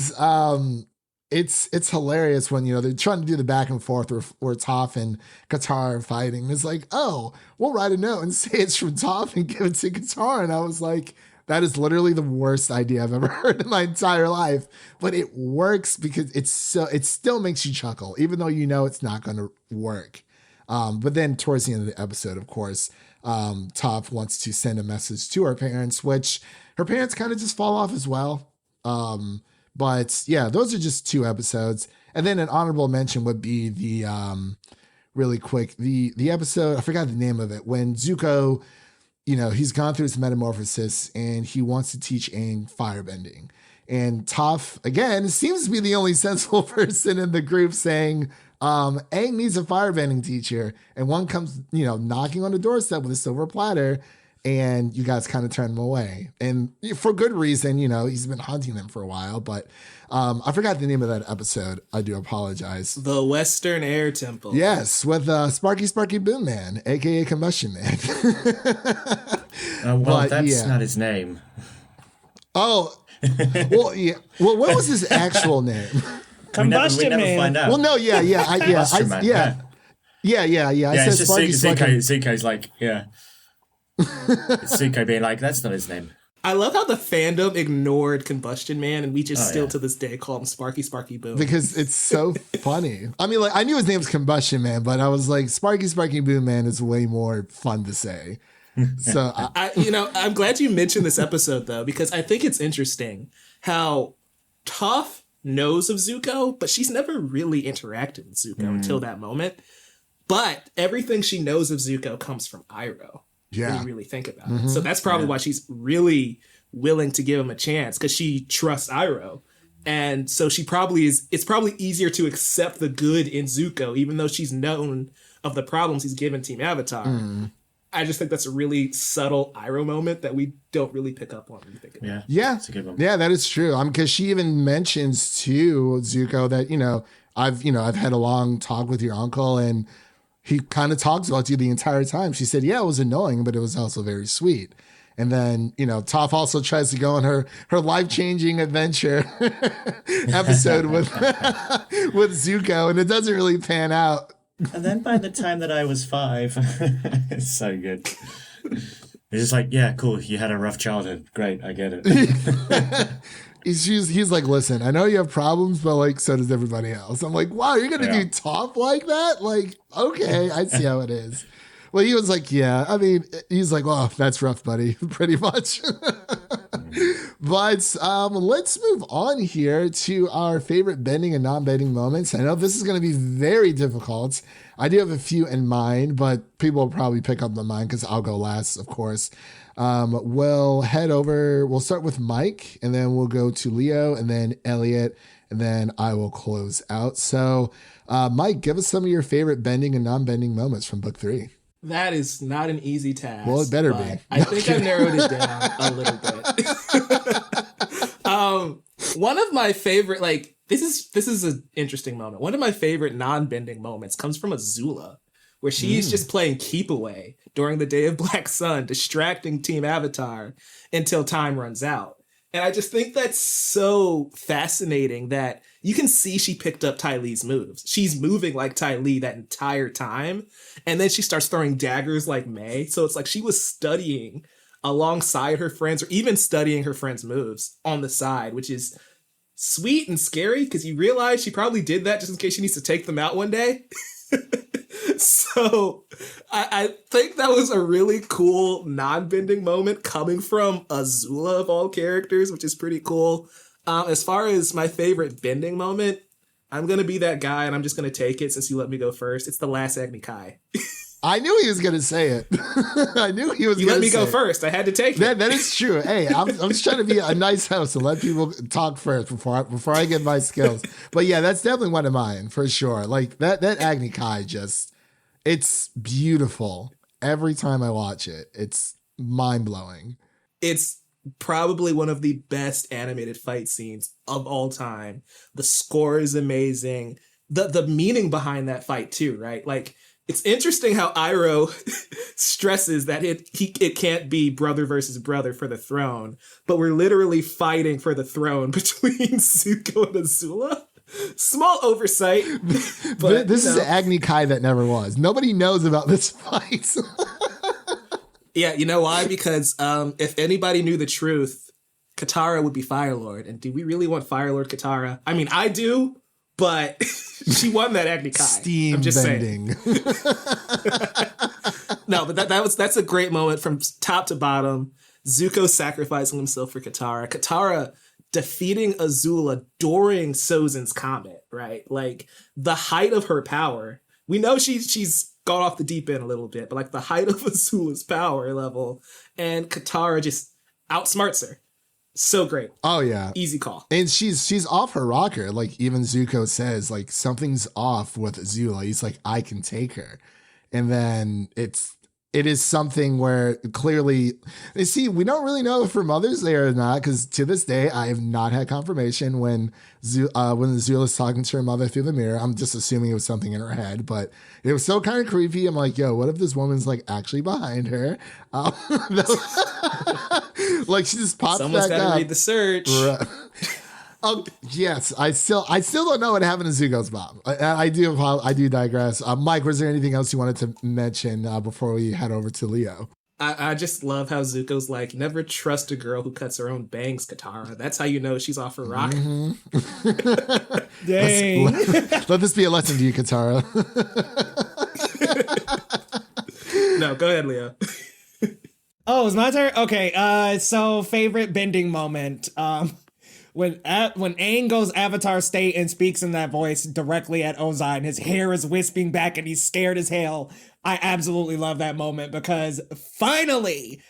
it's hilarious when, they're trying to do the back and forth where Toph and Katara are fighting. It's like, oh, we'll write a note and say it's from Toph and give it to Katara. And I was like, that is literally the worst idea I've ever heard in my entire life. But it works because it still makes you chuckle, even though it's not going to work. But then towards the end of the episode, of course, Toph wants to send a message to her parents, which her parents kind of just fall off as well. But yeah, those are just 2 episodes. And then an honorable mention would be the really quick, the episode, I forgot the name of it, when Zuko, he's gone through his metamorphosis and he wants to teach Aang firebending. And Toph, again, seems to be the only sensible person in the group saying, Aang needs a firebending teacher. And one comes, knocking on the doorstep with a silver platter. And you guys kind of turn him away. And for good reason, he's been hunting them for a while. But I forgot the name of that episode. I do apologize. The Western Air Temple. Yes, with Sparky Boom Man, a.k.a. Combustion Man. That's not his name. Oh, well, yeah. Well, what was his actual name? Combustion we never Man. find out. Well, no, yeah. Combustion Man, Yeah. Yeah, I it's said just Sparky. Zuko's like, yeah. It's Zuko being like, that's not his name. I love how the fandom ignored Combustion Man, and we just still to this day call him Sparky Boom. Because it's so funny. I mean, I knew his name's Combustion Man, but I was like, Sparky Boom Man is way more fun to say. So I'm glad you mentioned this episode though, because I think it's interesting how Toph knows of Zuko, but she's never really interacted with Zuko until that moment. But everything she knows of Zuko comes from Iroh. Yeah. When you really think about it. So that's probably why she's really willing to give him a chance, because she trusts Iroh. And so it's probably easier to accept the good in Zuko, even though she's known of the problems he's given Team Avatar. I just think that's a really subtle Iroh moment that we don't really pick up on when you think about it. Yeah. It's a good one. Yeah, that is true. Because she even mentions to Zuko that, I've had a long talk with your uncle and he kind of talks about you the entire time. She said, yeah, it was annoying, but it was also very sweet. And then, Toph also tries to go on her life-changing adventure episode with Zuko, and it doesn't really pan out. And then by the time that I was 5, it's so good. It's just like, yeah, cool. You had a rough childhood. Great, I get it. He's like, listen, I know you have problems, but so does everybody else. I'm like, wow, you're gonna do Toph like that? Like, okay, I see how it is. Well, he was like, yeah. I mean, he's like, well, that's rough, buddy, pretty much. But let's move on here to our favorite bending and non-bending moments. I know this is going to be very difficult. I do have a few in mind, but people will probably pick up the mine because I'll go last, of course. We'll start with Mike, and then we'll go to Leo, and then Elliott, and then I will close out. So, Mike, give us some of your favorite bending and non-bending moments from book 3. That is not an easy task. Well, it better be. I think I narrowed it down a little bit. One of my favorite, this is an interesting moment. One of my favorite non-bending moments comes from Azula, where she's just playing keep away during the Day of Black Sun, distracting Team Avatar until time runs out. And I just think that's so fascinating that you can see she picked up Ty Lee's moves. She's moving like Ty Lee that entire time. And then she starts throwing daggers like May. So it's like she was studying alongside her friends, or even studying her friends' moves on the side, which is sweet and scary because you realize she probably did that just in case she needs to take them out one day. So I think that was a really cool non-bending moment coming from Azula of all characters, which is pretty cool. As far as my favorite bending moment, I'm going to be that guy and I'm just going to take it since you let me go first. It's the last Agni Kai. I knew he was going to say it. I knew he was going to say it. You let me go first. I had to take it. That is true. Hey, I'm just trying to be a nice host and let people talk first before I get my skills. But yeah, that's definitely one of mine for sure. Like that Agni Kai it's beautiful. Every time I watch it, it's mind-blowing. It's probably one of the best animated fight scenes of all time. The score is amazing. The meaning behind that fight too, right? Like, it's interesting how Iroh stresses that it can't be brother versus brother for the throne, but we're literally fighting for the throne between Zuko and Azula. Small oversight, but this is Agni Kai that never was. Nobody knows about this fight. Yeah, you know why? Because if anybody knew the truth, Katara would be Fire Lord. And do we really want Fire Lord Katara? I mean, I do, but she won that Agni Kai. Steam I'm just bending. saying. No, but that's a great moment from top to bottom. Zuko sacrificing himself for Katara. Katara defeating Azula during Sozin's comet, right? Like, the height of her power. We know she's gone off the deep end a little bit, but like the height of Azula's power level, and Katara just outsmarts her. So great. Oh yeah. Easy call. And she's off her rocker. Like even Zuko says, like something's off with Zula. He's like, I can take her. And then it is something where clearly, you see, we don't really know if her mother's there or not, because to this day, I have not had confirmation when Zula's talking to her mother through the mirror. I'm just assuming it was something in her head, but it was so kind of creepy. I'm like, yo, what if this woman's like actually behind her? Like she just pops Someone's back got to up. read the search. Right. Yes, I still don't know what happened to Zuko's mom. I do digress. Mike, was there anything else you wanted to mention before we head over to Leo? I just love how Zuko's like, never trust a girl who cuts her own bangs, Katara. That's how you know she's off her rocker. Dang. Let this be a lesson to you, Katara. No, go ahead, Leo. Oh, it's my turn? Okay, so favorite bending moment. When Aang goes Avatar state and speaks in that voice directly at Ozai and his hair is wisping back and he's scared as hell, I absolutely love that moment because finally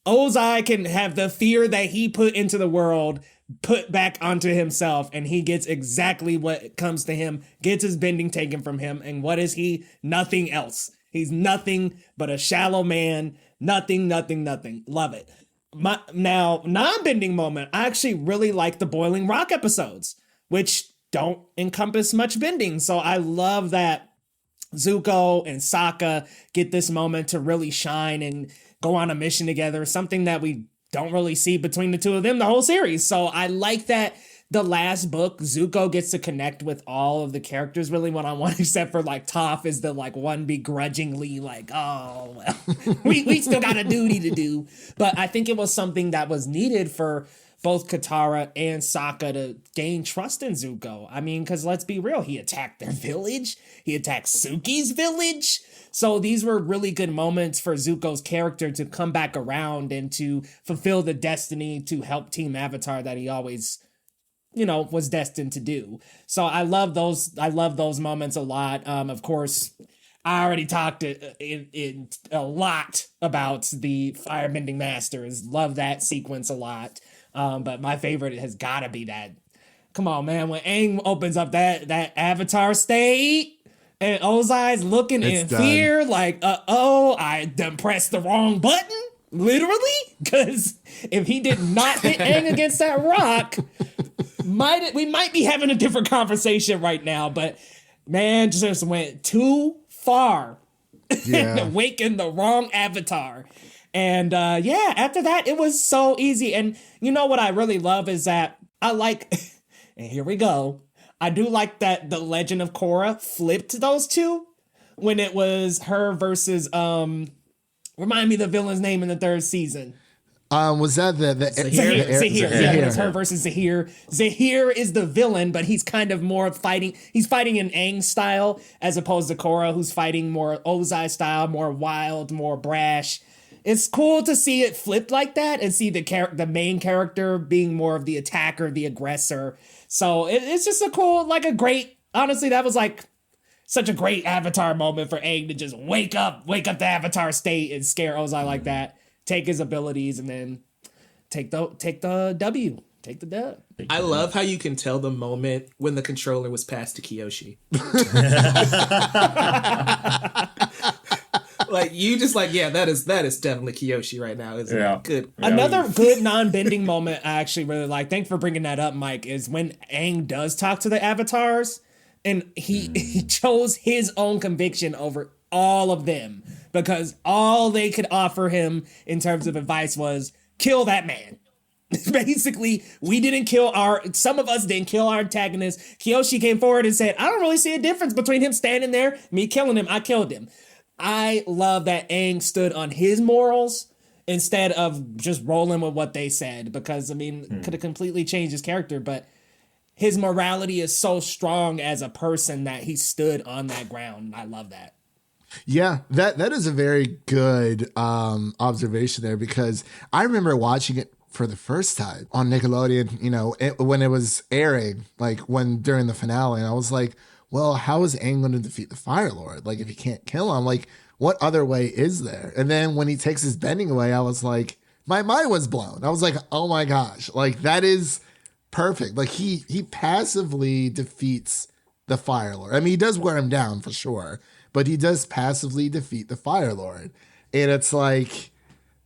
Ozai can have the fear that he put into the world put back onto himself, and he gets exactly what comes to him, gets his bending taken from him, and what is he? Nothing else. He's nothing but a shallow man. Nothing. Love it. Now, non-bending moment, I actually really like the Boiling Rock episodes, which don't encompass much bending. So I love that Zuko and Sokka get this moment to really shine and go on a mission together, something that we don't really see between the two of them the whole series. So I like that the last book, Zuko gets to connect with all of the characters really one-on-one, except for like Toph is the like one begrudgingly like, oh, well, we still got a duty to do. But I think it was something that was needed for both Katara and Sokka to gain trust in Zuko. I mean, because let's be real, he attacked their village. He attacked Suki's village. So these were really good moments for Zuko's character to come back around and to fulfill the destiny to help Team Avatar that he always, was destined to do. So I love those moments a lot. Of course, I already talked in a lot about the Firebending Masters. Love that sequence a lot. But my favorite has got to be that. Come on, man. When Aang opens up that Avatar state and Ozai's looking in fear, like, I done pressed the wrong button. Literally, because if he did not hit Aang against that rock, we might be having a different conversation right now. But man, just went too far and awakened the wrong Avatar. And after that, it was so easy. And you know what I really love is that I like, and here we go, I do like that the Legend of Korra flipped those two when it was her versus remind me the villain's name in the third season. Was that the Zahir? Yeah, it's her versus Zahir. Zahir is the villain, but he's kind of more fighting. He's fighting in Aang style as opposed to Korra, who's fighting more Ozai style, more wild, more brash. It's cool to see it flipped like that and see the main character being more of the attacker, the aggressor. So it's just honestly, that was like such a great Avatar moment for Aang to just wake up the Avatar state and scare Ozai like that, take his abilities, and then take the W. Take the dub. I love how you can tell the moment when the controller was passed to Kyoshi. Like you just like, yeah, that is definitely Kyoshi right now, isn't it? Good. Another good non-bending moment I actually really like. Thanks for bringing that up, Mike. Is when Aang does talk to the avatars, and he chose his own conviction over all of them because all they could offer him in terms of advice was kill that man. Basically, some of us didn't kill our antagonist. Kyoshi came forward and said, I don't really see a difference between him standing there, me killing him. I killed him. I love that Aang stood on his morals instead of just rolling with what they said because, could have completely changed his character, but his morality is so strong as a person that he stood on that ground. I love that. Yeah, that is a very good observation there because I remember watching it for the first time on Nickelodeon, when it was airing, like during the finale, and I was like, well, how is Aang going to defeat the Fire Lord? Like, if he can't kill him, like, what other way is there? And then when he takes his bending away, I was like, my mind was blown. I was like, oh my gosh, like that is perfect. Like he passively defeats the Fire Lord. I mean, he does wear him down for sure, but he does passively defeat the Fire Lord. And it's like,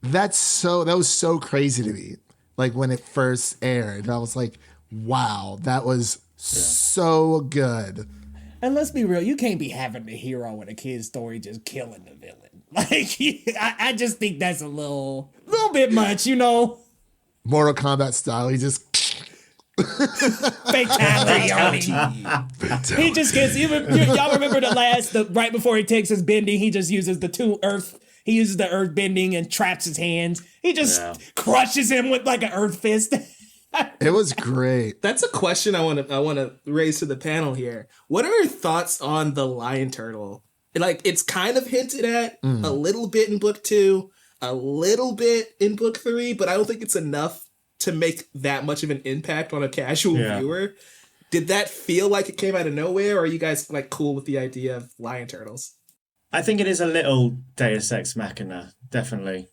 that was so crazy to me. Like when it first aired, and I was like, wow, that was so good. And let's be real, you can't be having the hero in a kid's story just killing the villain. Like, I just think that's a little bit much, you know? Mortal Kombat style, he just fatality on him. He just gets, y'all remember right before he takes his bending, he just uses he uses the earth bending and traps his hands. He just crushes him with like an earth fist. It was great. That's a question I want to raise to the panel here. What are your thoughts on the lion turtle? Like, it's kind of hinted at a little bit in book 2, a little bit in book 3, but I don't think it's enough to make that much of an impact on a casual viewer. Did that feel like it came out of nowhere, or are you guys like cool with the idea of lion turtles? I think it is a little Deus Ex Machina, definitely.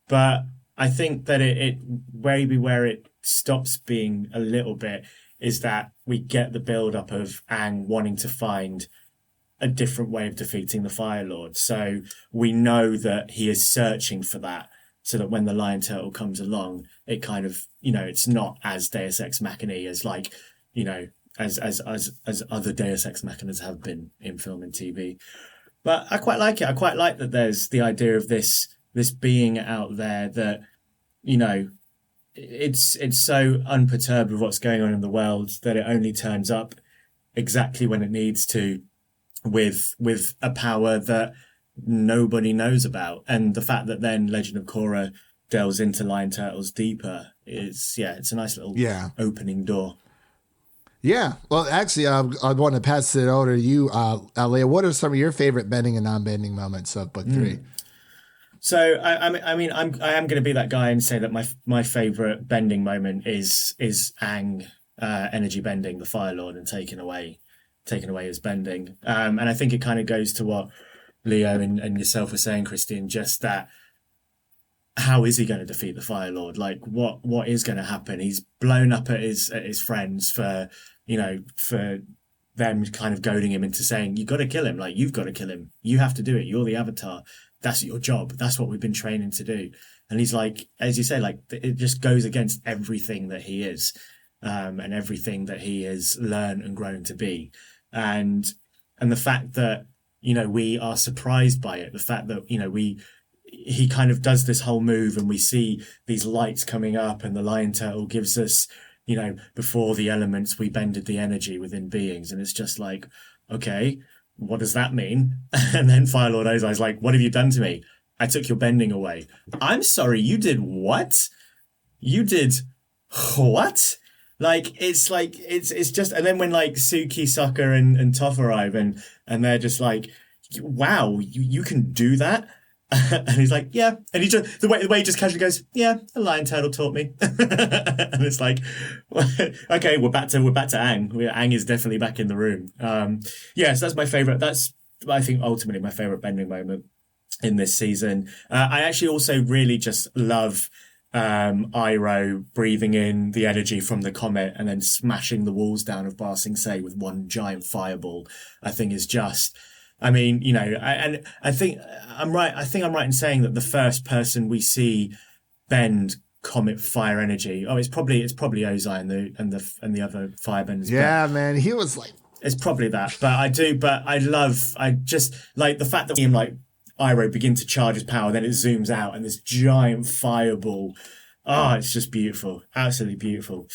But I think that it maybe where it stops being a little bit is that we get the build-up of Aang wanting to find a different way of defeating the Fire Lord. So we know that he is searching for that, so that when the lion turtle comes along, it kind of, it's not as Deus Ex Machina as like, as other Deus Ex Machinas have been in film and TV. But I quite like it. I quite like that there's the idea of this being out there that, it's so unperturbed with what's going on in the world that it only turns up exactly when it needs to, with a power that nobody knows about. And the fact that then Legend of Korra delves into lion turtles deeper it's a nice little opening door. Yeah. Well, actually, I want to pass it over to you, Leo. What are some of your favorite bending and non-bending moments of book 3? So I mean I am going to be that guy and say that my favorite bending moment is Aang energy bending the Fire Lord and taking away his bending. And I think it kind of goes to what Leo and yourself were saying, Christian, just that. How is he going to defeat the Fire Lord? Like, what is going to happen? He's blown up at his friends for them kind of goading him into saying, you got to kill him. Like, you've got to kill him. You have to do it. You're the Avatar. That's your job. That's what we've been training to do. And he's like, as you say, like, it just goes against everything that he is, and everything that he has learned and grown to be. And the fact that, we are surprised by it. The fact that, he kind of does this whole move and we see these lights coming up and the lion turtle gives us, before the elements, we bended the energy within beings. And it's just like, okay, what does that mean? And then Fire Lord Ozai's like, what have you done to me? I took your bending away. I'm sorry, you did what? You did what? It's just, and then when like Suki, Sokka and Toph arrive and they're just like, wow, you can do that? And he's like, yeah. And he just, the way he just casually goes, yeah, a lion turtle taught me. And it's like, okay, we're back to Aang. Aang is definitely back in the room. So that's my favorite. That's, I think, ultimately my favorite bending moment in this season. I actually also really just love Iroh breathing in the energy from the comet and then smashing the walls down of Ba Sing Se with one giant fireball. I think is just, I mean, I think I'm right. I think I'm right in saying that the first person we see bend comet fire energy. Oh, it's probably Ozai and the other firebenders. Yeah, man, he was like, it's probably that. But I just like the fact that him like Iroh begin to charge his power, then it zooms out and this giant fireball. Oh, it's just beautiful, absolutely beautiful.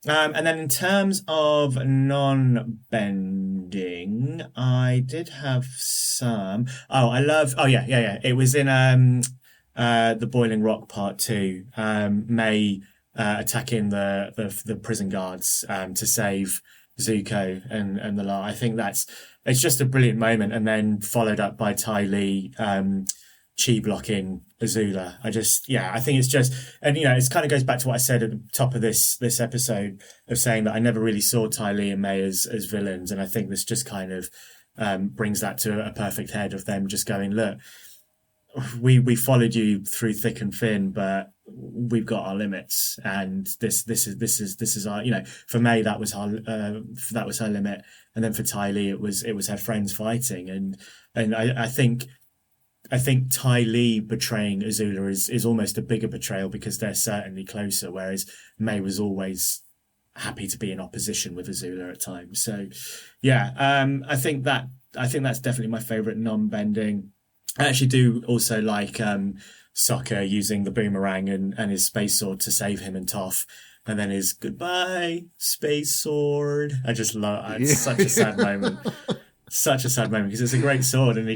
And then in terms of non-bending, I did have some. It was in the Boiling Rock Part 2. May attacking the prison guards to save Zuko and the lot. I think it's just a brilliant moment, and then followed up by Ty Lee chi blocking Azula. I think it's just, and it kind of goes back to what I said at the top of this episode of saying that I never really saw Ty Lee and May as villains, and I think this just kind of brings that to a perfect head of them just going, look, we followed you through thick and thin, but we've got our limits, and this is our, you know, for May that was her limit, and then for Ty Lee it was her friends fighting, and I think Ty Lee betraying Azula is almost a bigger betrayal because they're certainly closer, whereas May was always happy to be in opposition with Azula at times. So yeah, I think that's definitely my favorite non-bending. I actually do also like Sokka using the boomerang and his space sword to save him and Toph, and then his goodbye space sword. I just love it's such a sad moment. Such a sad moment because it's a great sword and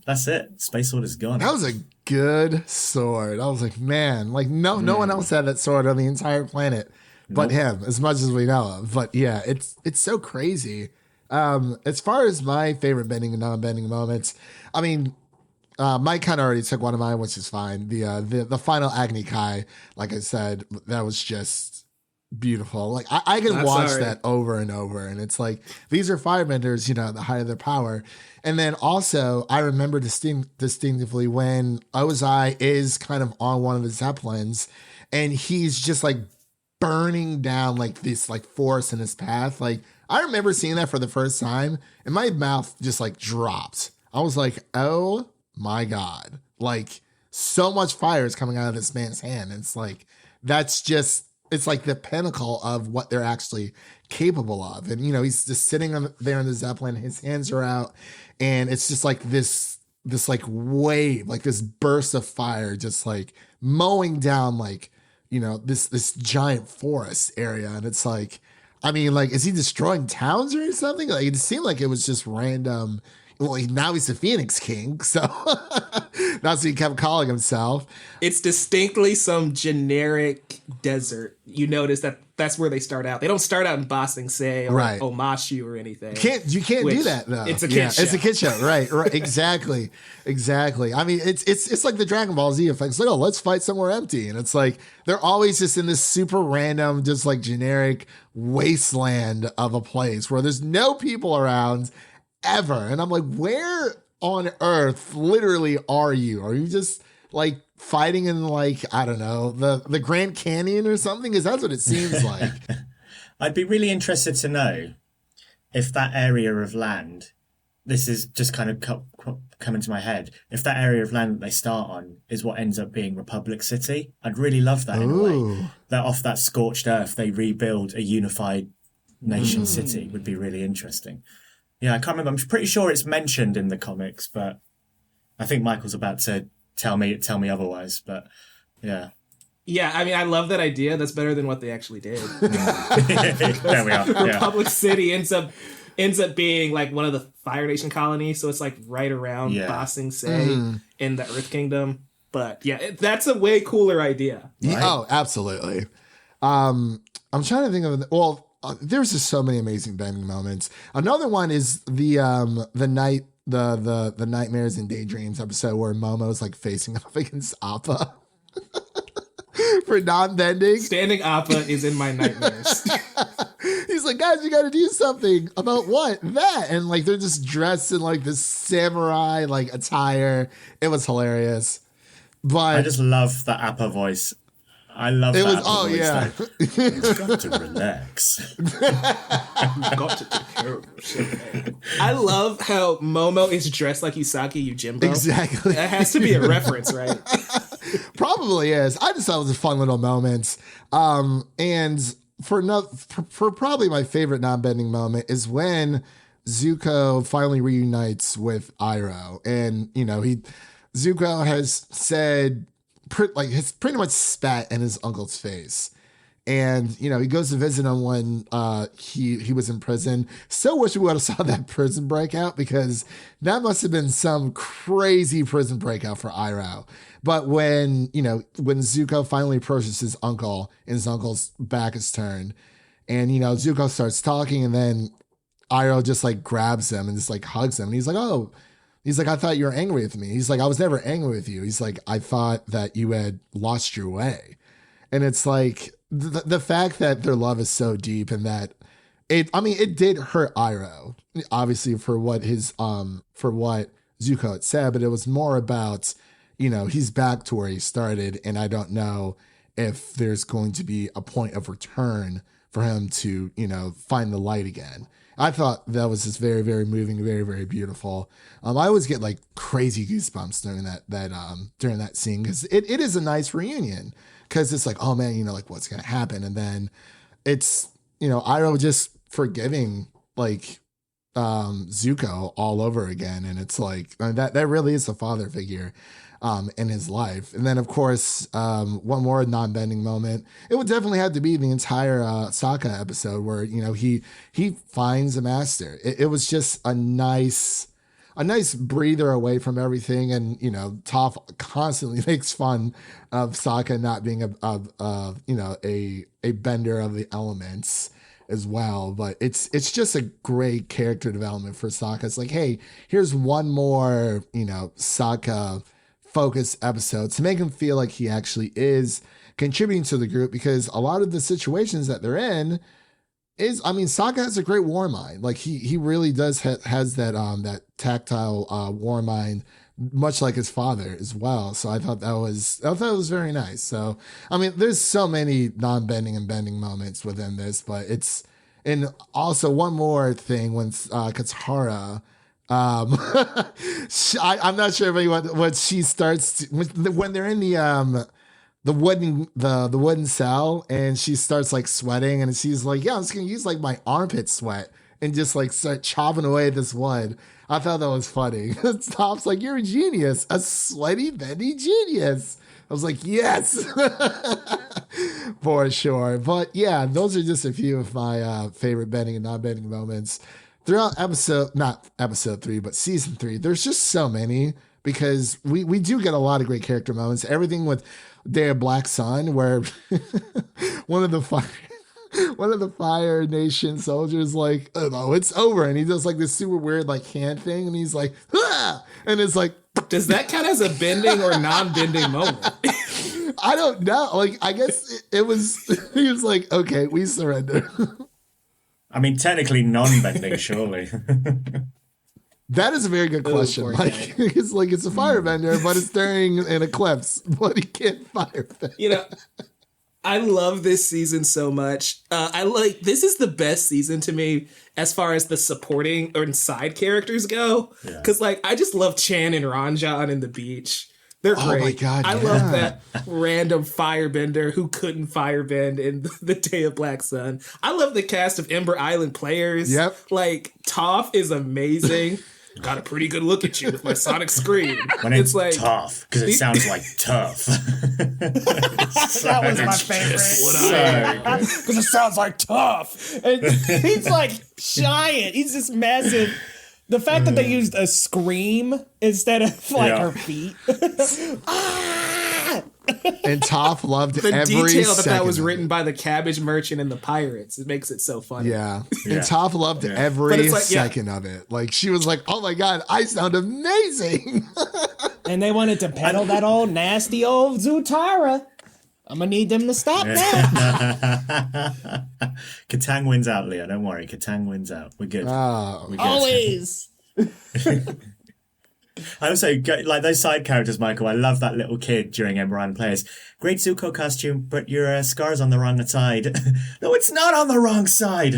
that's it. Space sword is gone. That was a good sword. I was like, man, like no one else had that sword on the entire planet but him, as much as we know of. But yeah, it's so crazy. As far as my favorite bending and non-bending moments, I mean, Mike kind of already took one of mine, which is fine. The final Agni Kai, like I said, that was just beautiful. Like I can watch that over and over, and it's like these are firebenders, you know, the height of their power. And then also, I remember distinctively when Ozai is kind of on one of the zeppelins, and he's just like burning down like this like forest in his path. Like I remember seeing that for the first time, and my mouth just like dropped. I was like, oh my God, like so much fire is coming out of this man's hand. It's like, it's like the pinnacle of what they're actually capable of. And, you know, he's just sitting there in the Zeppelin, his hands are out, and it's just like this like wave, like this burst of fire, just like mowing down, like, you know, this giant forest area. And it's like, I mean, like, is he destroying towns or something? Like, it seemed like it was just random. Well, now he's the Phoenix King, so that's what he kept calling himself. It's distinctly some generic desert. You notice that's where they start out. They don't start out in Ba Sing Se or Omashu or anything. You can't do that though. It's a kid show. It's a kid show, right? Exactly. I mean, it's like the Dragon Ball Z effect. It's like, oh, let's fight somewhere empty, and it's like they're always just in this super random, just like generic wasteland of a place where there's no people around ever. And I'm like, where on earth literally are you? Are you just like fighting in like, I don't know, the Grand Canyon or something? Because that's what it seems like. I'd be really interested to know if that area of land, this is just kind of coming to my head, if that area of land that they start on is what ends up being Republic City. I'd really love that in a way. That off that scorched earth, they rebuild a unified nation city would be really interesting. Yeah, I can't remember. I'm pretty sure it's mentioned in the comics, but I think Michael's about to tell me otherwise. But yeah. Yeah, I mean, I love that idea. That's better than what they actually did. There we are. Republic City ends up being like one of the Fire Nation colonies, so it's like right around Ba Sing Se in the Earth Kingdom. But yeah, that's a way cooler idea. Right? Oh, absolutely. I'm trying to think of there's just so many amazing bending moments. Another one is the Nightmares and Daydreams episode where Momo's like facing off against Appa for non-bending. Standing Appa is in my nightmares. He's like, guys, you got to do something about what? That. And like they're just dressed in like this samurai like attire. It was hilarious. But I just love the Appa voice. I love it. You've got to relax. You've got to take care of yourself. I love how Momo is dressed like Usagi Yojimbo. Exactly. That has to be a reference, right? Probably is. I just thought it was a fun little moment. And for probably my favorite non-bending moment is when Zuko finally reunites with Iroh. And, you know, Zuko has said, has pretty much spat in his uncle's face. And, you know, he goes to visit him when he was in prison. So wish we would have saw that prison breakout, because that must have been some crazy prison breakout for Iroh. But when Zuko finally approaches his uncle and his uncle's back is turned, and, you know, Zuko starts talking, and then Iroh just like grabs him and just like hugs him. And he's like, oh, I thought you were angry with me. He's like, I was never angry with you. He's like, I thought that you had lost your way. And it's like the fact that their love is so deep, and that it did hurt Iroh, obviously, for what Zuko had said, but it was more about, you know, he's back to where he started. And I don't know if there's going to be a point of return for him to, find the light again. I thought that was just very, very moving, very, very beautiful. I always get like crazy goosebumps during that scene, because it is a nice reunion, because it's like, oh man, like what's gonna happen, and then it's Iroh just forgiving like Zuko all over again, and it's like that really is the father figure in his life. And then of course one more non-bending moment, it would definitely have to be the entire Sokka episode, where he finds a master. It was just a nice breather away from everything. And Toph constantly makes fun of Sokka not being a bender of the elements as well, but it's just a great character development for Sokka. It's like, hey, here's one more Sokka focused episode to make him feel like he actually is contributing to the group, because a lot of the situations that they're in Sokka has a great war mind. Like he really does has that tactile war mind, much like his father as well. So I thought it was very nice. So there's so many non-bending and bending moments within this, but and also one more thing when Katara, I'm not sure if anyone, when she starts when they're in the wooden cell, and she starts like sweating, and she's like, yeah, I'm just gonna use like my armpit sweat and just like start chopping away at this wood. I thought that was funny. Toph's like, you're a genius, a sweaty, bendy genius. I was like, yes, for sure. But yeah, those are just a few of my favorite bending and non-bending moments throughout not episode 3, but season 3. There's just so many, because we do get a lot of great character moments. Everything with Day of Black Sun, where one of the Fire Nation soldiers like, oh no, it's over, and he does like this super weird like hand thing, and he's like, ah! And it's like, does that count as a bending or non-bending moment? I don't know. Like, I guess it was. He was like, okay, we surrender. Technically non-bending, surely. That is a very good question. Like, it's a firebender, but it's during an eclipse, but he can't firebend. I love this season so much. This is the best season to me as far as the supporting or side characters go. Because I just love Chan and Ranjan in the beach. They're great. Oh my God, I love that random firebender who couldn't firebend in the Day of Black Sun. I love the cast of Ember Island players. Yep. Toph is amazing. Got a pretty good look at you with my sonic scream. When it's like tough, because it sounds like tough. That was my favorite. Because it sounds like tough. And he's like giant. He's just massive. The fact that they used a scream instead of her feet. And Toph loved the every detail that second was written by the cabbage merchant and the pirates. It makes it so funny. Yeah. And Toph loved every second of it. Like, she was like, oh my God, I sound amazing. And they wanted to peddle that old nasty old Zutara. I'm going to need them to stop that. Katang wins out, Leo. Don't worry. Katang wins out. We're good. Oh, We're good. Always. I also, like those side characters, Michael, I love that little kid during Ember Island Players. Great Zuko costume, but your scar's on the wrong side. No, it's not on the wrong side.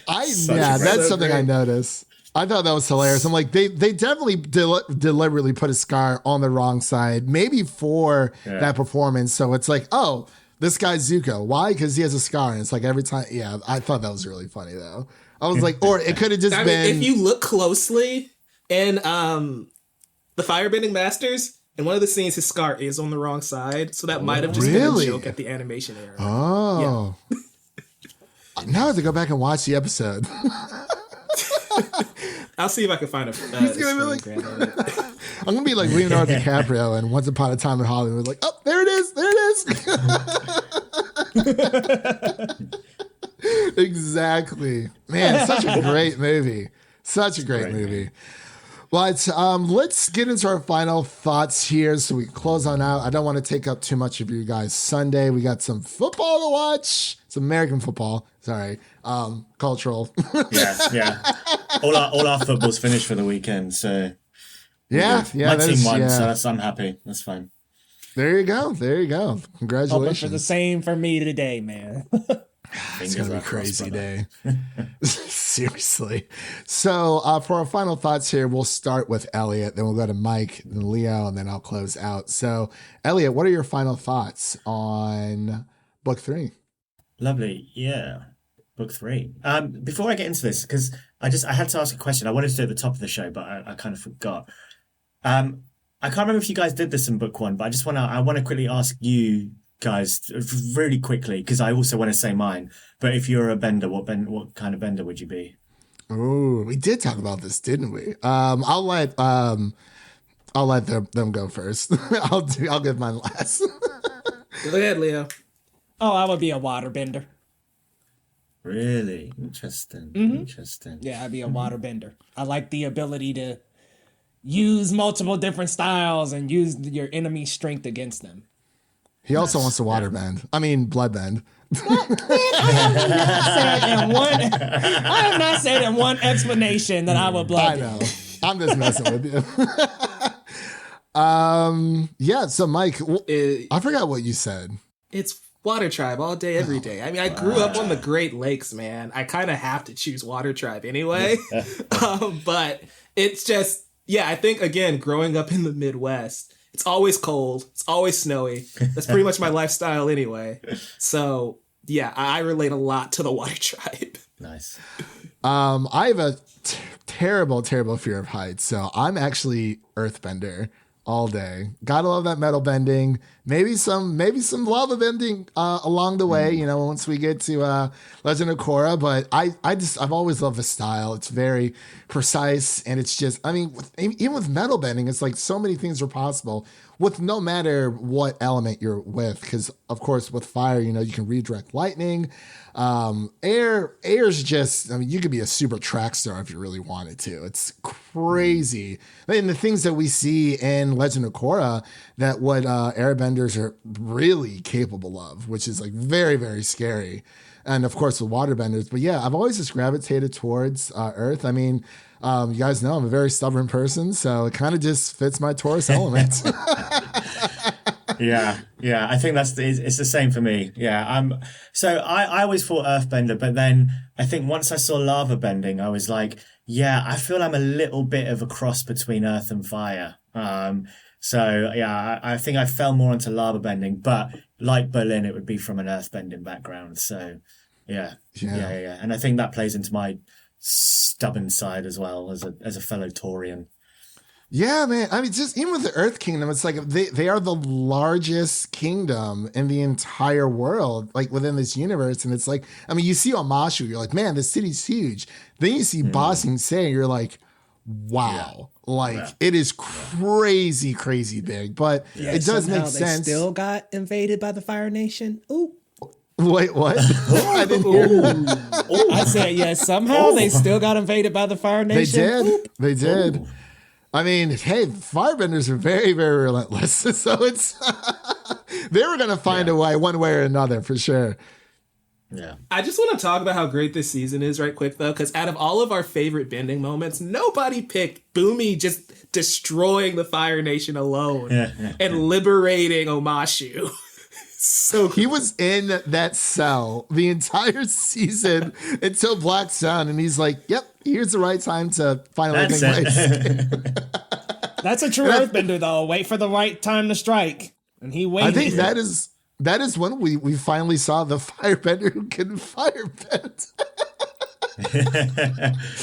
That's something I noticed. I thought that was hilarious. I'm like, they definitely deliberately put a scar on the wrong side, maybe for that performance. So it's like, oh, this guy's Zuko. Why? Because he has a scar. And it's like every time. Yeah, I thought that was really funny, though. I was like, or it could have just been. If you look closely in the Firebending Masters, in one of the scenes, his scar is on the wrong side. So that might have just been a joke at the animation era. Oh. Yeah. Now I have to go back and watch the episode. I'll see if I can find a. He's gonna be like, I'm gonna be like Leonardo DiCaprio and Once Upon a Time in Hollywood. Like, oh, there it is, there it is. Exactly, man. Such a great movie. Such a great movie. But let's get into our final thoughts here so we can close on out. I don't want to take up too much of you guys' Sunday. We got some football to watch. Some American football. Sorry. Cultural. Yeah. All our football's finished for the weekend, so my team won, so I'm happy. That's fine. There you go. There you go. Hoping for Congratulations. the same for me today, man. It's going to be a crazy day. Seriously. So for our final thoughts here, we'll start with Elliott, then we'll go to Mike, then Leo, and then I'll close out. So Elliott, what are your final thoughts on book 3? Lovely. Yeah. Book 3. Before I get into this, because I had to ask a question. I wanted to do it at the top of the show, but I kind of forgot. I can't remember if you guys did this in book 1, but I want to quickly ask you guys really quickly, because I also want to say mine. But if you're a bender, what kind of bender would you be? Oh, we did talk about this, didn't we? I'll let them go first. I'll give mine last. Go ahead, Leo. Oh, I would be a waterbender. Really interesting. Interesting. Yeah, I'd be a waterbender. I like the ability to use multiple different styles and use your enemy's strength against them. He also wants to waterbend. I mean, bloodbend. I have not said in one explanation that I would blood. I know. I'm just messing with you. Yeah. So, Mike, I forgot what you said. It's Water Tribe all day, every day. I mean, I grew up on the Great Lakes, man. I kind of have to choose Water Tribe anyway. But it's just, I think, again, growing up in the Midwest, it's always cold. It's always snowy. That's pretty much my lifestyle anyway. So, I relate a lot to the Water Tribe. Nice. I have a terrible, terrible fear of heights. So I'm actually Earthbender all day. Gotta love that metal bending. Maybe some lava bending along the way, once we get to Legend of Korra. But I've always loved the style. It's very precise, and it's just, I mean, even with metal bending, it's like so many things are possible with no matter what element you're with. Because of course, with fire, you can redirect lightning. Air's just, I mean, you could be a super track star if you really wanted to. It's crazy. And the things that we see in Legend of Korra, that what airbenders are really capable of, which is like very, very scary. And of course with waterbenders. But I've always just gravitated towards Earth. I mean, you guys know I'm a very stubborn person, so it kind of just fits my Taurus element. Yeah, I think it's the same for me. So I always thought Earthbender, but then I think once I saw lava bending, I was like, I feel I'm a little bit of a cross between Earth and Fire. I think I fell more into lava bending, but like Berlin, it would be from an Earthbending background. So yeah. And I think that plays into my stubborn side as well as a fellow Taurian. Yeah, man. I mean, just even with the Earth Kingdom, it's like they are the largest kingdom in the entire world, like within this universe. And it's like, I mean, you see Omashu, you're like, man, this city's huge. Then you see Ba Sing Se, you're like, wow. It is crazy, crazy big. But it does make sense. They still got invaded by the Fire Nation. Ooh. Wait, what? I didn't hear. I said, somehow they still got invaded by the Fire Nation. They did. I mean, hey, firebenders are very, very relentless. So it's they were going to find a way, one way or another, for sure. Yeah. I just want to talk about how great this season is right quick, though, because out of all of our favorite bending moments, nobody picked Boomy just destroying the Fire Nation alone and liberating Omashu. So he was in that cell the entire season until Black Sun, and he's like, "Yep, here's the right time to finally make my escape." That's a true Earthbender, though. Wait for the right time to strike, and he waited. I think that is when we finally saw the firebender who can firebend.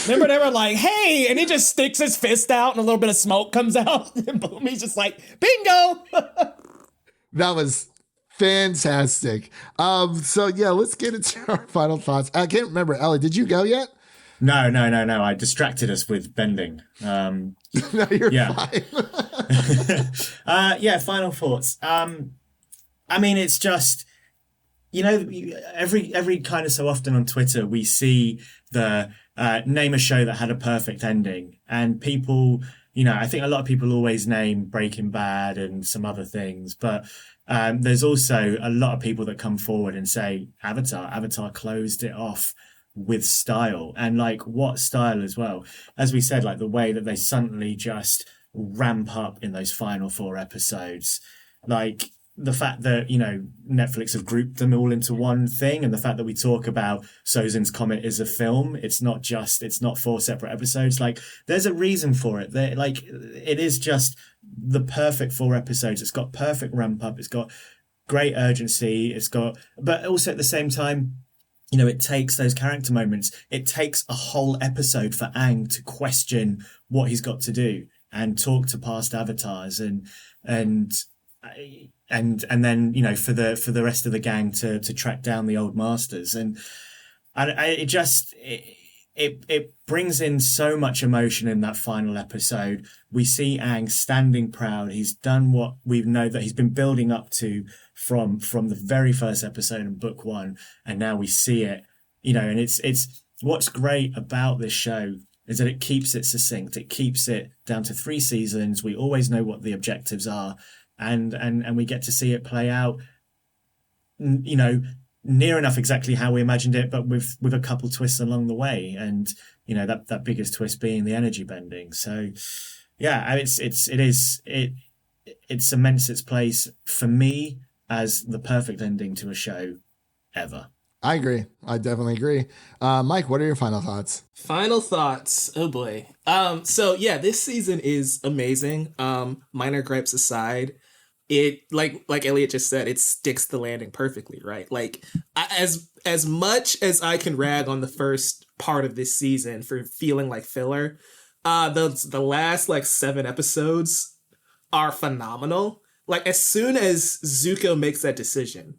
Remember, they were like, "Hey," and he just sticks his fist out, and a little bit of smoke comes out, and boom, he's just like, "Bingo!" That was fantastic. So let's get into our final thoughts. I can't remember, Ellie, did you go yet? No. I distracted us with bending. No, you're fine. Final thoughts. I mean, it's just, every kind of so often on Twitter, we see the name a show that had a perfect ending, and people, I think a lot of people always name Breaking Bad and some other things, but there's also a lot of people that come forward and say Avatar closed it off with style, and what style as well. As we said, the way that they suddenly just ramp up in those final 4 episodes. like the fact that, you know, Netflix have grouped them all into one thing, and the fact that we talk about Sozin's Comet is a film, it's not 4 separate episodes. Like, there's a reason for it. It is just the perfect 4 episodes. It's got perfect ramp up. It's got great urgency. But also at the same time, you know, it takes those character moments. It takes a whole episode for Aang to question what he's got to do and talk to past avatars and then, you know, for the rest of the gang to track down the old masters. And it brings in so much emotion in that final episode. We see Aang standing proud. He's done what we know that he's been building up to from the very first episode in book 1, and now we see it, you know. And it's what's great about this show is that it keeps it succinct. It keeps it down to 3 seasons. We always know what the objectives are, and we get to see it play out, you know, near enough exactly how we imagined it, but with a couple twists along the way. And, you know, that biggest twist being the energy bending. So yeah, it cements its place for me as the perfect ending to a show ever. I agree. I definitely agree. Mike, what are your final thoughts? Final thoughts. Oh boy. So yeah, this season is amazing. Minor gripes aside, it like Elliott just said, it sticks the landing perfectly, right? Like, as much as I can rag on the first part of this season for feeling like filler, the last like 7 episodes are phenomenal. Like, as soon as Zuko makes that decision,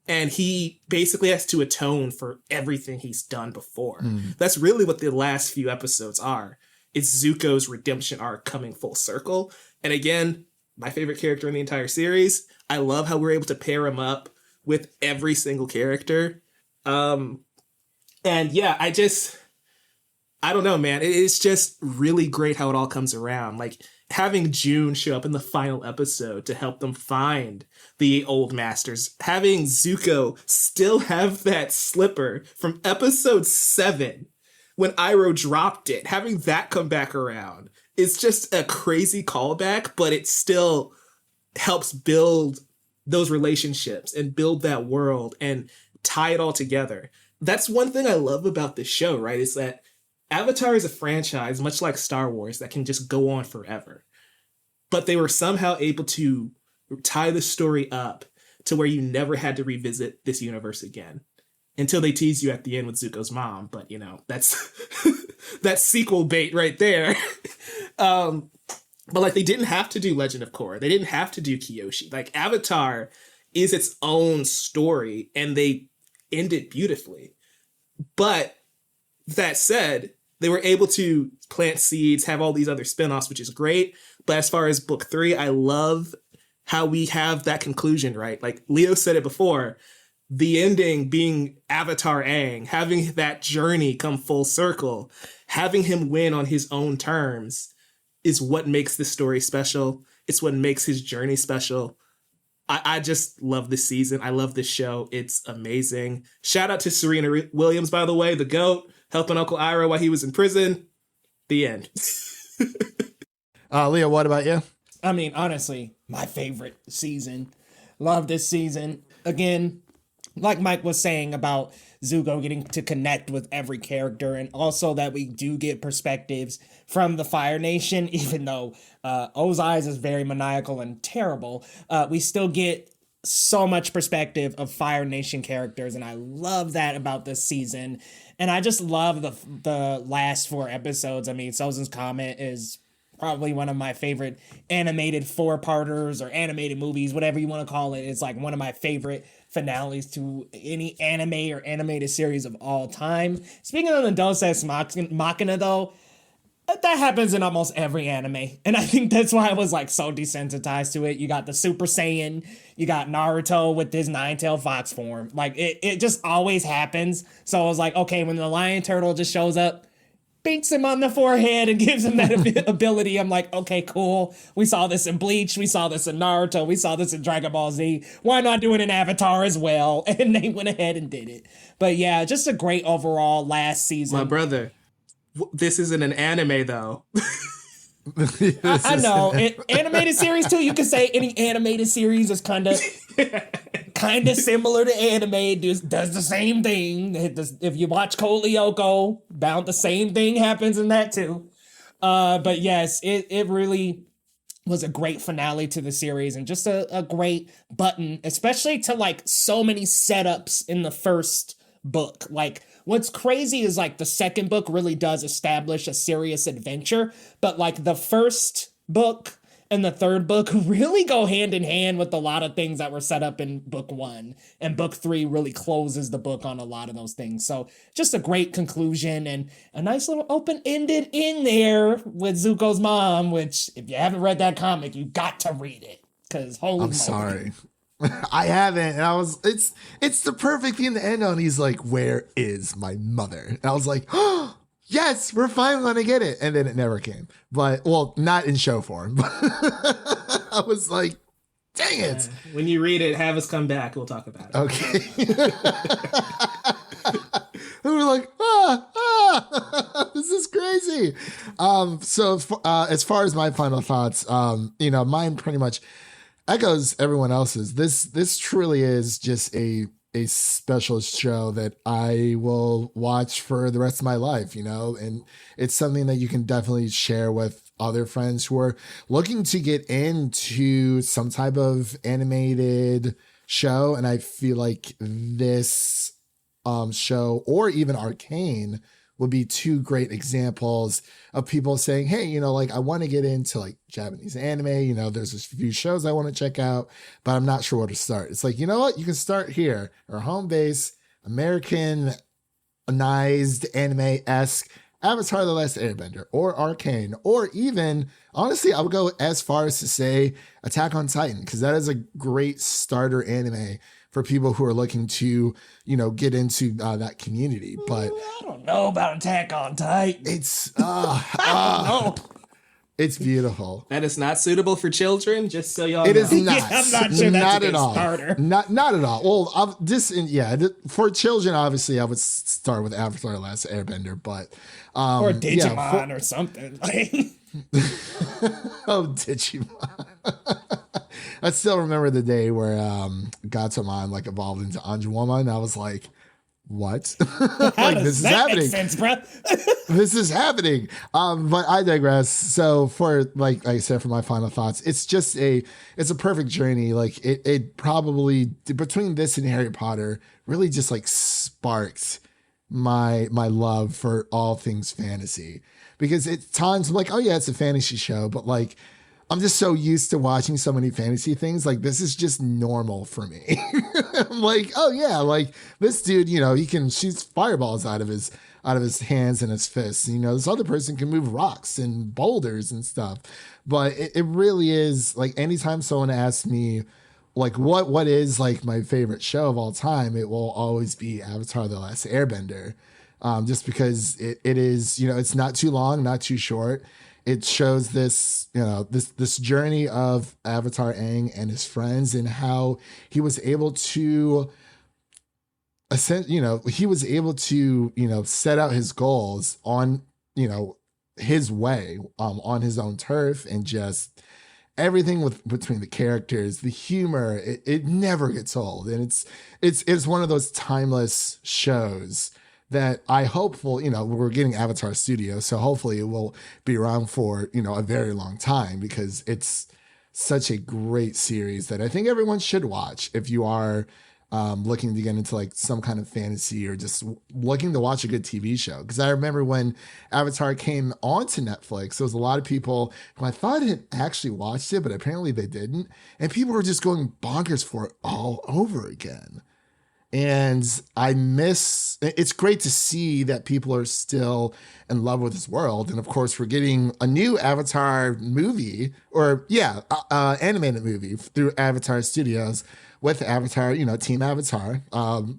and he basically has to atone for everything he's done before. That's really what the last few episodes are. It's Zuko's redemption arc coming full circle. And again, my favorite character in the entire series. I love how we're able to pair him up with every single character. And yeah, I don't know, man. It's just really great how it all comes around. Like, having June show up in the final episode to help them find the old masters, having Zuko still have that slipper from episode 7 when Iroh dropped it, having that come back around, it's just a crazy callback, but it still helps build those relationships and build that world and tie it all together. That's one thing I love about this show, right? Is that Avatar is a franchise, much like Star Wars, that can just go on forever. But they were somehow able to tie the story up to where you never had to revisit this universe again. Until they tease you at the end with Zuko's mom. But, you know, that's that's sequel bait right there. But, like, they didn't have to do Legend of Korra. They didn't have to do Kyoshi. Like, Avatar is its own story, and they end it beautifully. But that said, they were able to plant seeds, have all these other spinoffs, which is great. But as far as book 3, I love how we have that conclusion, right? Like Leo said it before, the ending being Avatar Aang, having that journey come full circle, having him win on his own terms is what makes this story special. It's what makes his journey special. I just love this season. I love this show. It's amazing. Shout out to Serena Williams, by the way, the GOAT, helping Uncle Iroh while he was in prison. The end. Leo, what about you? I mean, honestly, my favorite season. Love this season. Again, like Mike was saying about Zuko getting to connect with every character, and also that we do get perspectives from the Fire Nation, even though Ozai's is very maniacal and terrible, we still get so much perspective of Fire Nation characters, and I love that about this season. And I just love the last 4 episodes. I mean, Sozin's Comet is probably one of my favorite animated 4-parters or animated movies, whatever you want to call it. It's like one of my favorite finales to any anime or animated series of all time. Speaking of the Deus Ex Machina, though, that happens in almost every anime. And I think that's why I was like so desensitized to it. You got the Super Saiyan, you got Naruto with his 9-tailed fox form. Like, it just always happens. So I was like, okay, when the lion turtle just shows up, beats him on the forehead and gives him that ability, I'm like, okay, cool. We saw this in Bleach. We saw this in Naruto. We saw this in Dragon Ball Z. Why not do it in Avatar as well? And they went ahead and did it. But yeah, just a great overall last season. My brother, this isn't an anime, though. I know. Animated series too. You can say any animated series is kind of similar to anime. Does the same thing. If you watch Code Lyoko, bound the same thing happens in that too. But yes, it really was a great finale to the series and just a great button, especially to like so many setups in the first book. Like what's crazy is like the second book really does establish a serious adventure, but like the first book and the third book really go hand in hand with a lot of things that were set up in book one, and book three really closes the book on a lot of those things. So just a great conclusion and a nice little open-ended in there with Zuko's mom, which if you haven't read that comic, you got to read it, because holy I'm moly. sorry. I haven't. And it's the perfect thing to end on. He's like, where is my mother? And I was like, oh, yes, we're finally going to get it. And then it never came. But, well, not in show form. But I was like, dang it. When you read it, have us come back. We'll talk about it. Okay. And we're like, this is crazy. So as far as my final thoughts, mine pretty much echoes everyone else's. This truly is just a special show that I will watch for the rest of my life, and it's something that you can definitely share with other friends who are looking to get into some type of animated show. And I feel like this show, or even Arcane, would be two great examples of people saying, hey, I want to get into like Japanese anime, there's a few shows I want to check out, but I'm not sure where to start. It's like, you know what? You can start here, our home base, Americanized anime-esque Avatar: The Last Airbender, or Arcane, or even, honestly, I would go as far as to say Attack on Titan, because that is a great starter anime for people who are looking to, get into that community. But I don't know about Attack on Titan. it's It's beautiful. That is not suitable for children, just so y'all It know. is not. Yeah, I'm not sure that's not a at good all. starter. Not at all. Well, for children, obviously, I would start with Avatar: The Last Airbender, but Or Digimon or something. Oh, Digimon. I still remember the day where Gatomon like evolved into Anjuwama, and I was like, what? Like, this is happening. Make sense, bro? This is happening. But I digress. So for like I said, for my final thoughts, it's just it's a perfect journey. Like it probably, between this and Harry Potter, really just like sparked my love for all things fantasy. Because at times I'm like, oh yeah, it's a fantasy show, but like I'm just so used to watching so many fantasy things. Like this is just normal for me. I'm like, oh yeah, like this dude, he can shoot fireballs out of his hands and his fists. This other person can move rocks and boulders and stuff. But it really is like, anytime someone asks me like what is like my favorite show of all time, it will always be Avatar: The Last Airbender. Just because it is, it's not too long, not too short. It shows this, this journey of Avatar Aang and his friends, and how he was able to set out his goals on, his way, on his own turf, and just everything between the characters, the humor, it never gets old. And it's one of those timeless shows that I hope we're getting Avatar Studio, so hopefully it will be around for, a very long time, because it's such a great series that I think everyone should watch if you are looking to get into like some kind of fantasy, or just looking to watch a good TV show. Because I remember when Avatar came onto Netflix, there was a lot of people who I thought had actually watched it, but apparently they didn't. And people were just going bonkers for it all over again. And it's great to see that people are still in love with this world. And of course, we're getting a new Avatar movie, animated movie through Avatar Studios with Avatar, Team Avatar,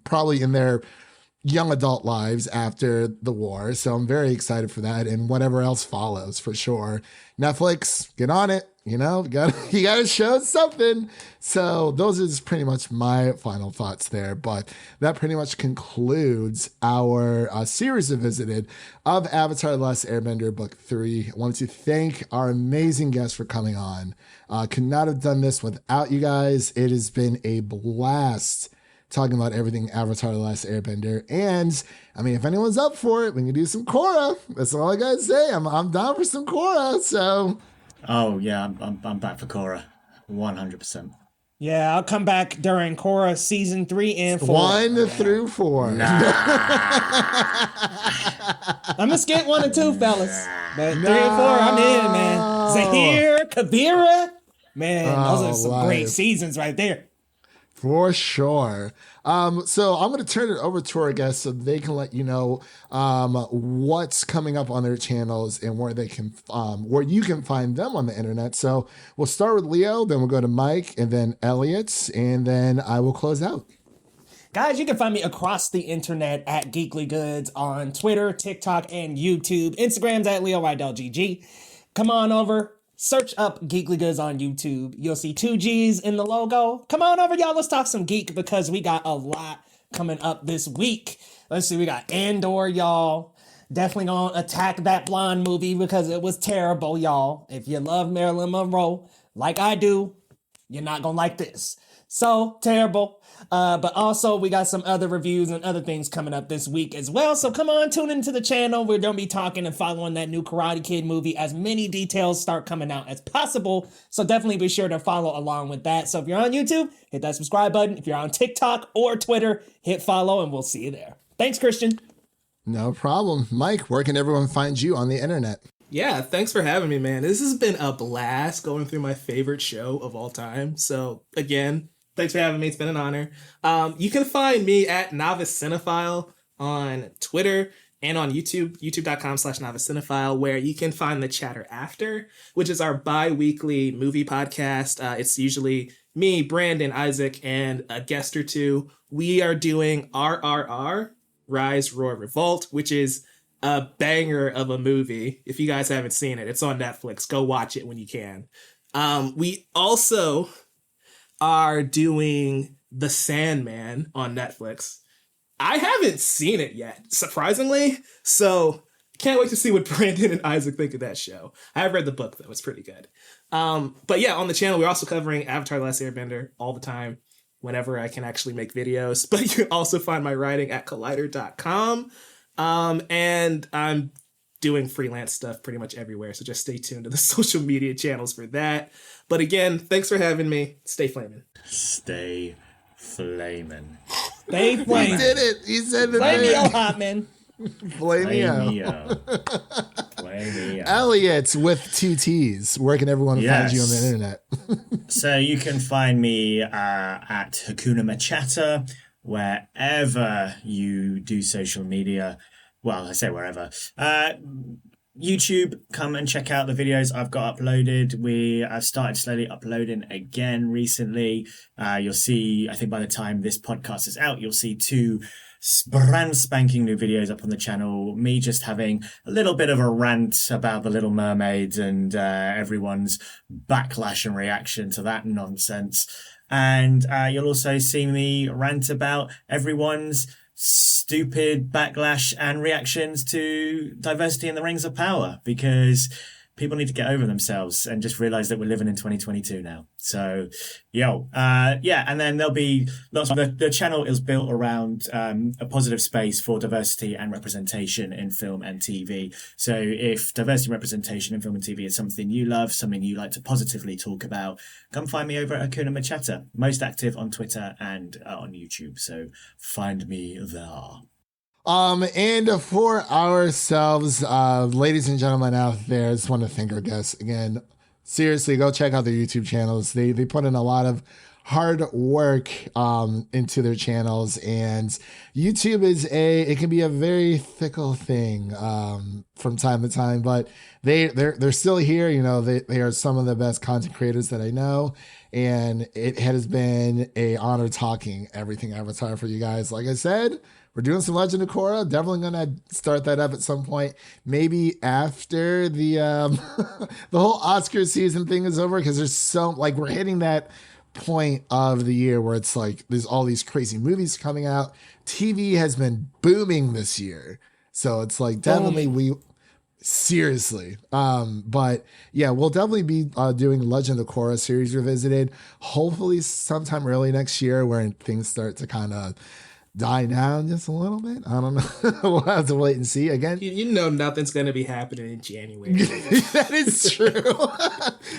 probably in their young adult lives after the war. So I'm very excited for that, and whatever else follows, for sure. Netflix, get on it. You know, you gotta show something. So those are just pretty much my final thoughts there. But that pretty much concludes our series revisited of Avatar: The Last Airbender Book 3. I wanted to thank our amazing guests for coming on. Could not have done this without you guys. It has been a blast talking about everything Avatar: The Last Airbender. And I mean, if anyone's up for it, we can do some Korra. That's all I gotta say. I'm down for some Korra. So. Oh yeah, I'm back for Korra, 100%. Yeah, I'll come back during Korra season 3 and 4. 1 through 4. I'm gonna skip 1 and 2, fellas. But 3 and 4, I'm in, man. Zahir, Kavira, man, those are some great seasons right there. For sure. So I'm going to turn it over to our guests so they can let you know what's coming up on their channels and where they can, where you can find them on the internet. So we'll start with Leo, then we'll go to Mike, and then Elliott, and then I will close out. Guys, you can find me across the internet at Geekly Goods on Twitter, TikTok, and YouTube. Instagram's at Leo Rydel GG. Come on over. Search up Geekly Goods on YouTube. You'll see 2 G's in the logo. Come on over, y'all. Let's talk some geek because we got a lot coming up this week. Let's see. We got Andor, y'all. Definitely gonna attack that blonde movie because it was terrible, y'all. If you love Marilyn Monroe like I do, you're not gonna like this. So terrible. But also we got some other reviews and other things coming up this week as well. So come on, tune into the channel. We're going to be talking and following that new Karate Kid movie as many details start coming out as possible. So definitely be sure to follow along with that. So if you're on YouTube, hit that subscribe button. If you're on TikTok or Twitter, hit follow and we'll see you there. Thanks, Christian. No problem. Mike, where can everyone find you on the internet? Yeah, thanks for having me, man. This has been a blast going through my favorite show of all time. So again, thanks for having me. It's been an honor. You can find me at Novice Cinephile on Twitter and on YouTube, youtube.com/Novice Cinephile, where you can find the Chatter After, which is our bi-weekly movie podcast. It's usually me, Brandon, Isaac, and a guest or two. We are doing RRR, Rise, Roar, Revolt, which is a banger of a movie. If you guys haven't seen it, it's on Netflix. Go watch it when you can. We also are doing The Sandman on Netflix. I haven't seen it yet, surprisingly. So can't wait to see what Brandon and Isaac think of that show. I have read the book, though. It's pretty good. But yeah, on the channel, we're also covering Avatar: The Last Airbender all the time, whenever I can actually make videos. But you can also find my writing at collider.com. And I'm doing freelance stuff pretty much everywhere. So just stay tuned to the social media channels for that. But again, thanks for having me. Stay flaming. Stay flaming. Stay flaming. He did it. He said the Flame me name. out, hot man. Flameo. Flameo. Elliott with 2 T's. Where can everyone find you on the internet? So you can find me at Hakuna Machatter, wherever you do social media. Well, I say wherever. YouTube, come and check out the videos I've got uploaded. I've started slowly uploading again recently. You'll see, I think by the time this podcast is out, you'll see 2 brand spanking new videos up on the channel. Me just having a little bit of a rant about The Little Mermaid and everyone's backlash and reaction to that nonsense. And you'll also see me rant about everyone's stupid backlash and reactions to diversity in the Rings of Power, because people need to get over themselves and just realize that we're living in 2022 now. So, yeah. And then there'll be lots of the channel is built around a positive space for diversity and representation in film and TV. So if diversity and representation in film and TV is something you love, something you like to positively talk about, come find me over at Hakuna Machatter, most active on Twitter and on YouTube. So find me there. And for ourselves, ladies and gentlemen out there, I just want to thank our guests again. Seriously, go check out their YouTube channels. They put in a lot of hard work into their channels, and YouTube it can be a very fickle thing from time to time, but they're still here. You know, they are some of the best content creators that I know, and it has been a honor talking everything Avatar for you guys. Like I said, we're doing some Legend of Korra. Definitely gonna start that up at some point, maybe after the the whole Oscar season thing is over, because there's so, like, we're hitting that point of the year where it's like there's all these crazy movies coming out. TV has been booming this year, so it's like definitely seriously. But yeah, we'll definitely be doing Legend of Korra series revisited, hopefully sometime early next year, where things start to kind of die down just a little bit. I don't know. We'll have to wait and see. Again, you know nothing's going to be happening in January. That is true.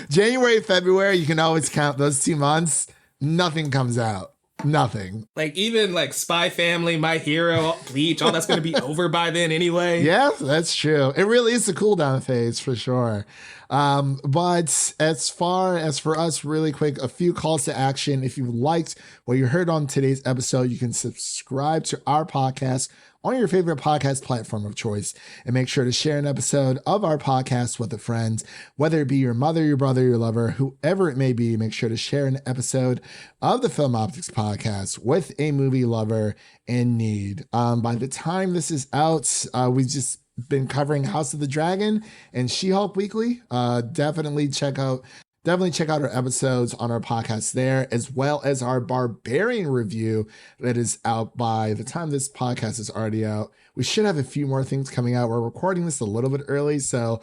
January, February, you can always count those 2 months. Nothing comes out. Nothing. Like, even like Spy Family, My Hero, Bleach, all that's going to be over by then anyway. Yeah, that's true. It really is a cool down phase for sure. But as far as for us, really quick, a few calls to action. If you liked what you heard on today's episode, you can subscribe to our podcast on your favorite podcast platform of choice, and make sure to share an episode of our podcast with a friend, whether it be your mother, your brother, your lover, whoever it may be. Make sure to share an episode of the Film Optix podcast with a movie lover in need. By the time this is out, we've just been covering House of the Dragon and She-Hulk Weekly. Definitely check out our episodes on our podcast there, as well as our Barbarian review that is out by the time this podcast is already out. We should have a few more things coming out. We're recording this a little bit early, so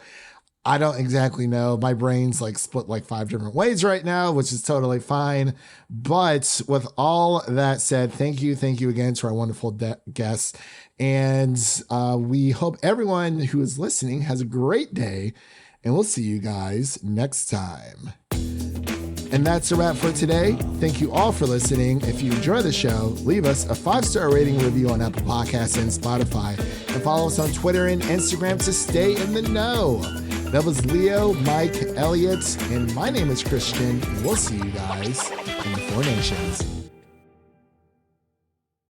I don't exactly know. My brain's like split like 5 different ways right now, which is totally fine. But with all that said, thank you again to our wonderful guests. And we hope everyone who is listening has a great day, and we'll see you guys next time. And that's a wrap for today. Thank you all for listening. If you enjoy the show, leave us a 5-star rating review on Apple Podcasts and Spotify, and follow us on Twitter and Instagram to stay in the know. That was Leo, Mike, Elliott, and my name is Christian. And we'll see you guys in the 4 Nations.